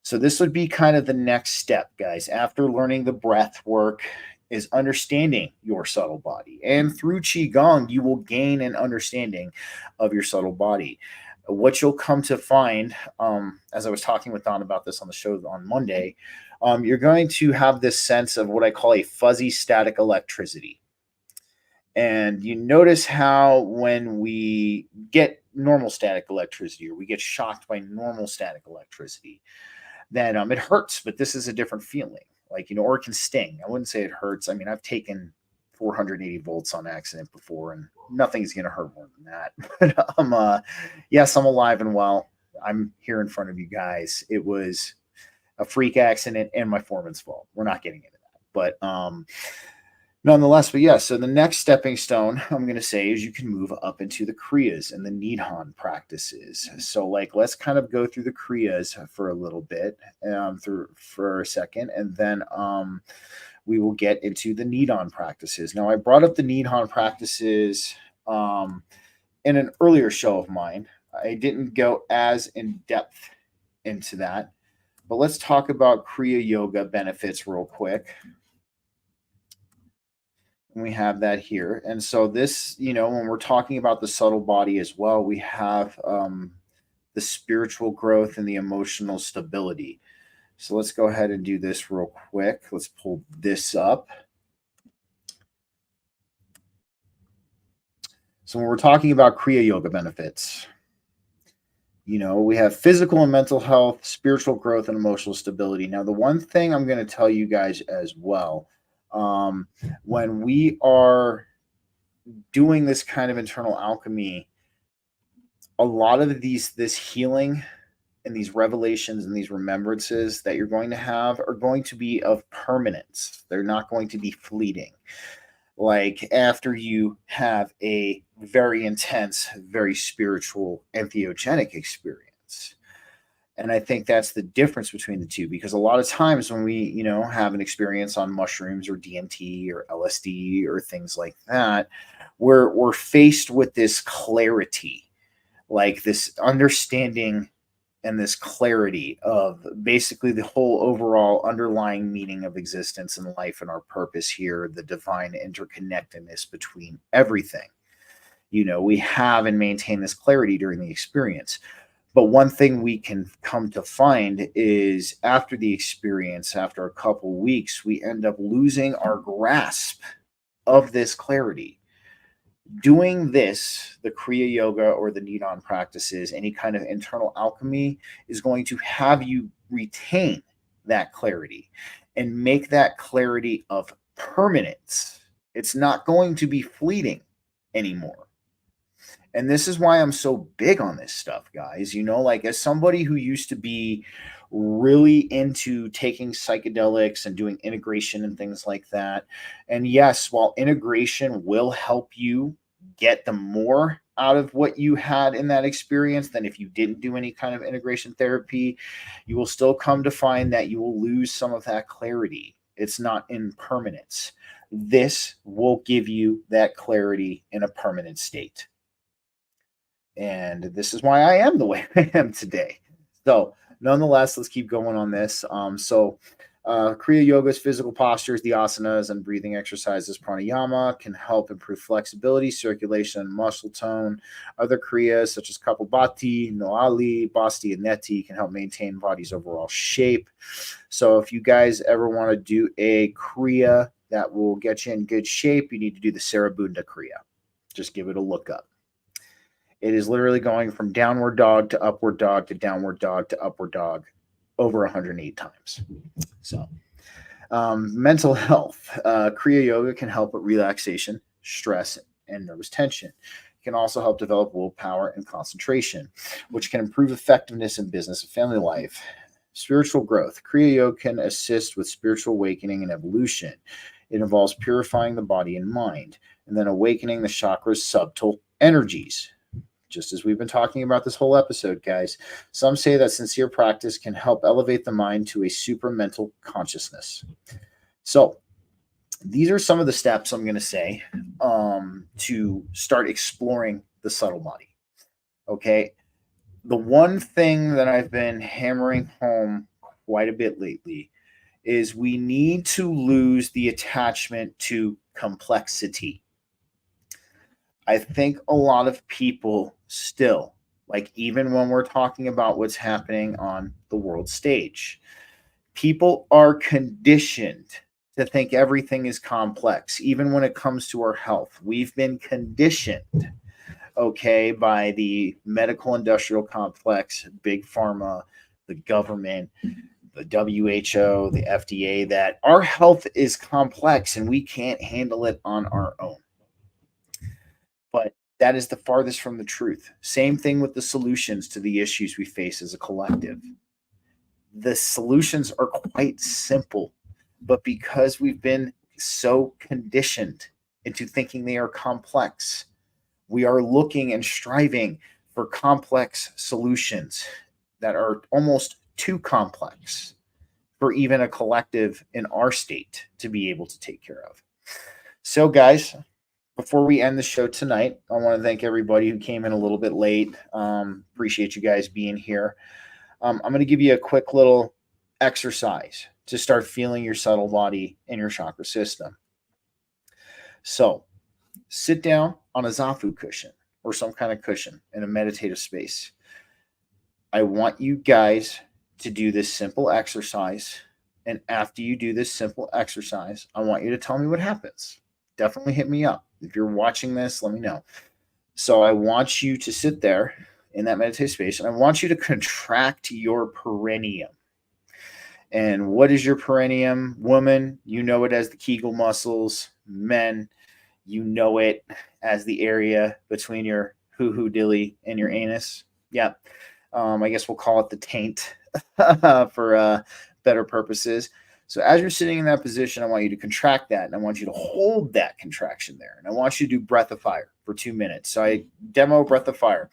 So this would be kind of the next step, guys. After learning the breath work is understanding your subtle body. And through Qigong, you will gain an understanding of your subtle body. What you'll come to find, as I was talking with Don about this on the show on Monday, you're going to have this sense of what I call a fuzzy static electricity. And you notice how when we get normal static electricity or we get shocked by normal static electricity, that it hurts, but this is a different feeling. Like, or it can sting. I wouldn't say it hurts. I mean, I've taken 480 volts on accident before, and nothing's going to hurt more than that. But yes, I'm alive and well. I'm here in front of you guys. It was a freak accident and my foreman's fault. We're not getting into that. But nonetheless, but yeah, so the next stepping stone I'm going to say is you can move up into the Kriyas and the Nidhan practices. So, like, let's kind of go through the Kriyas for a little bit, for a second, and then we will get into the Nidhan practices. Now, I brought up the Nidhan practices in an earlier show of mine. I didn't go as in depth into that, but let's talk about Kriya Yoga benefits real quick. We have that here. And so this, when we're talking about the subtle body as well, we have the spiritual growth and the emotional stability. So let's go ahead and do this real quick. Let's pull this up. So when we're talking about Kriya Yoga benefits, we have physical and mental health, spiritual growth, and emotional stability. Now, the one thing I'm going to tell you guys as well, when we are doing this kind of internal alchemy, a lot of this healing and these revelations and these remembrances that you're going to have are going to be of permanence. They're not going to be fleeting. Like after you have a very intense, very spiritual, entheogenic experience. And I think that's the difference between the two, because a lot of times when we, have an experience on mushrooms or DMT or LSD or things like that, we're faced with this clarity, like this understanding and this clarity of basically the whole overall underlying meaning of existence and life and our purpose here, the divine interconnectedness between everything. We have and maintain this clarity during the experience. But one thing we can come to find is after the experience, after a couple weeks, we end up losing our grasp of this clarity. Doing this, the Kriya Yoga or the Nidhan practices, any kind of internal alchemy is going to have you retain that clarity and make that clarity of permanence. It's not going to be fleeting anymore. And this is why I'm so big on this stuff, guys. Like as somebody who used to be really into taking psychedelics and doing integration and things like that. And yes, while integration will help you get the more out of what you had in that experience than if you didn't do any kind of integration therapy, you will still come to find that you will lose some of that clarity. It's not in permanence. This will give you that clarity in a permanent state. And this is why I am the way I am today. So, nonetheless, let's keep going on this. Kriya Yoga's physical postures, the asanas, and breathing exercises, pranayama, can help improve flexibility, circulation, and muscle tone. Other Kriyas, such as Kapalbhati, Noali, Basti, and Neti, can help maintain body's overall shape. So, if you guys ever want to do a Kriya that will get you in good shape, you need to do the Sarabunda Kriya. Just give it a look up. It is literally going from downward dog to upward dog to downward dog to upward dog over 108 times. So, mental health. Kriya Yoga can help with relaxation, stress, and nervous tension. It can also help develop willpower and concentration, which can improve effectiveness in business and family life. Spiritual growth. Kriya Yoga can assist with spiritual awakening and evolution. It involves purifying the body and mind, and then awakening the chakras' subtle energies. Just as we've been talking about this whole episode, guys, some say that sincere practice can help elevate the mind to a supramental consciousness. So these are some of the steps I'm going to say to start exploring the subtle body. Okay. The one thing that I've been hammering home quite a bit lately is we need to lose the attachment to complexity. I think a lot of people still, like even when we're talking about what's happening on the world stage, people are conditioned to think everything is complex, even when it comes to our health. We've been conditioned, okay, by the medical industrial complex, big pharma, the government, the WHO, the FDA, that our health is complex and we can't handle it on our own. But that is the farthest from the truth. Same thing with the solutions to the issues we face as a collective. The solutions are quite simple, but because we've been so conditioned into thinking they are complex, we are looking and striving for complex solutions that are almost too complex for even a collective in our state to be able to take care of. So, guys, before we end the show tonight, I want to thank everybody who came in a little bit late. Appreciate you guys being here. I'm going to give you a quick little exercise to start feeling your subtle body and your chakra system. So, sit down on a zafu cushion or some kind of cushion in a meditative space. I want you guys to do this simple exercise. And after you do this simple exercise, I want you to tell me what happens. Definitely hit me up. If you're watching this, let me know. So I want you to sit there in that meditative space, and I want you to contract your perineum. And what is your perineum? Woman, you know it as the Kegel muscles. Men, you know it as the area between your hoo-hoo dilly and your anus. Yeah. I guess we'll call it the taint for better purposes. So as you're sitting in that position, I want you to contract that, and I want you to hold that contraction there. And I want you to do breath of fire for 2 minutes. So I demo breath of fire.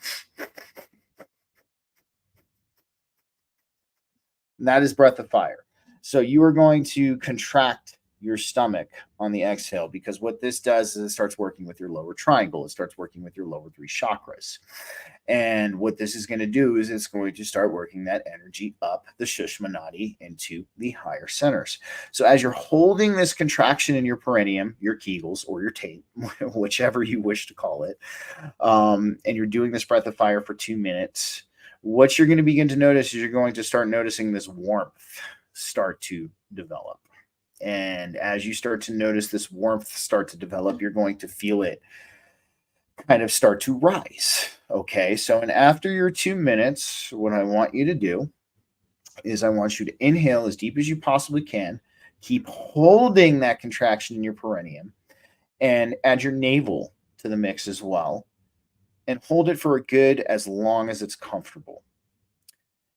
And that is breath of fire. So you are going to contract your stomach on the exhale, because what this does is it starts working with your lower triangle. It starts working with your lower 3 chakras. And what this is going to do is it's going to start working that energy up the Shushmanati into the higher centers. So as you're holding this contraction in your perineum, your Kegels or your taint, whichever you wish to call it, and you're doing this breath of fire for 2 minutes, what you're going to begin to notice is you're going to start noticing this warmth start to develop. And as you start to notice this warmth start to develop, you're going to feel it kind of start to rise. Okay, so and after your 2 minutes, what I want you to do is I want you to inhale as deep as you possibly can, keep holding that contraction in your perineum, and add your navel to the mix as well, and hold it for a good as long as it's comfortable.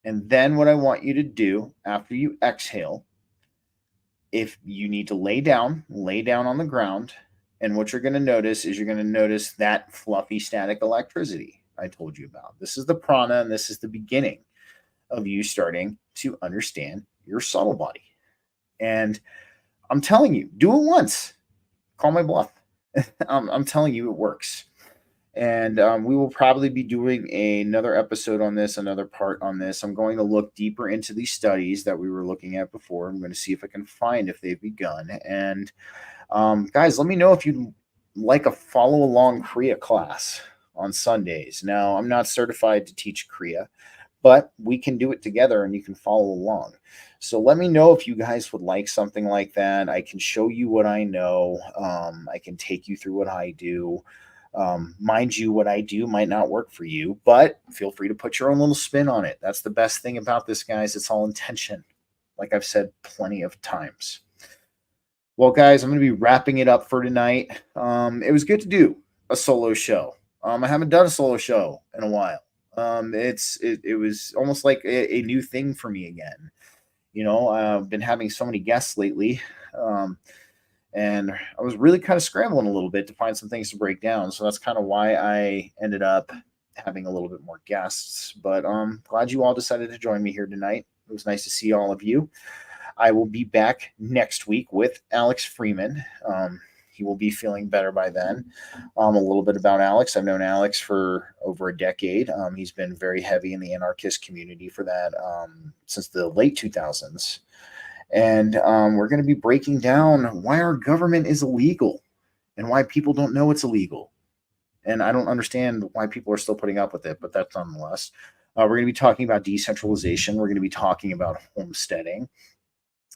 And then what I want you to do after you exhale, if you need to lay down on the ground. And what you're going to notice is you're going to notice that fluffy static electricity I told you about. This is the prana, and this is the beginning of you starting to understand your subtle body. And I'm telling you, do it once. Call my bluff. I'm telling you, it works. And we will probably be doing another episode on this, another part on this. I'm going to look deeper into these studies that we were looking at before. I'm going to see if I can find if they've begun. And guys, let me know if you'd like a follow along Kriya class on Sundays. Now, I'm not certified to teach Kriya, but we can do it together and you can follow along. So let me know if you guys would like something like that. I can show you what I know. I can take you through what I do. Mind you, what I do might not work for you, but feel free to put your own little spin on it. That's the best thing about this, guys. It's all intention, like I've said plenty of times. Well, guys, I'm going to be wrapping it up for tonight. It was good to do a solo show. I haven't done a solo show in a while. It was almost like a new thing for me again. You know, I've been having so many guests lately. And I was really kind of scrambling a little bit to find some things to break down. So that's kind of why I ended up having a little bit more guests. But glad you all decided to join me here tonight. It was nice to see all of you. I will be back next week with Alex Freeman. he will be feeling better by then. A little bit about Alex. I've known Alex for over a decade. He's been very heavy in the anarchist community for that since the late 2000s. And we're going to be breaking down why our government is illegal and why people don't know it's illegal. And I don't understand why people are still putting up with it, but that's nonetheless. We're going to be talking about decentralization. We're going to be talking about homesteading.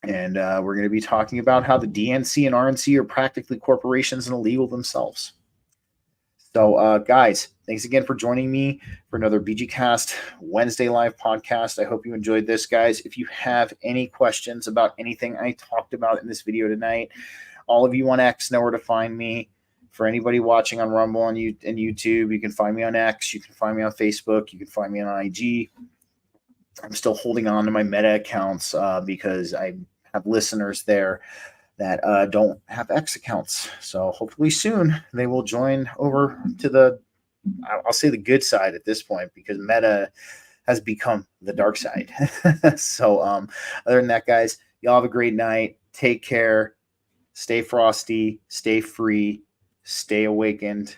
And we're going to be talking about how the DNC and RNC are practically corporations and illegal themselves. So, guys, thanks again for joining me for another BG-Cast Wednesday live podcast. I hope you enjoyed this, guys. If you have any questions about anything I talked about in this video tonight, all of you on X know where to find me. For anybody watching on Rumble and YouTube, you can find me on X. You can find me on Facebook. You can find me on IG. I'm still holding on to my Meta accounts because I have listeners there that don't have X accounts. So hopefully soon they will join over to the, I'll say the good side at this point, because Meta has become the dark side. So other than that, guys, y'all have a great night. Take care. Stay frosty. Stay free. Stay awakened.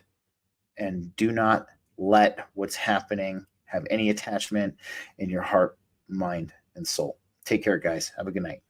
And do not let what's happening have any attachment in your heart, mind, and soul. Take care, guys. Have a good night.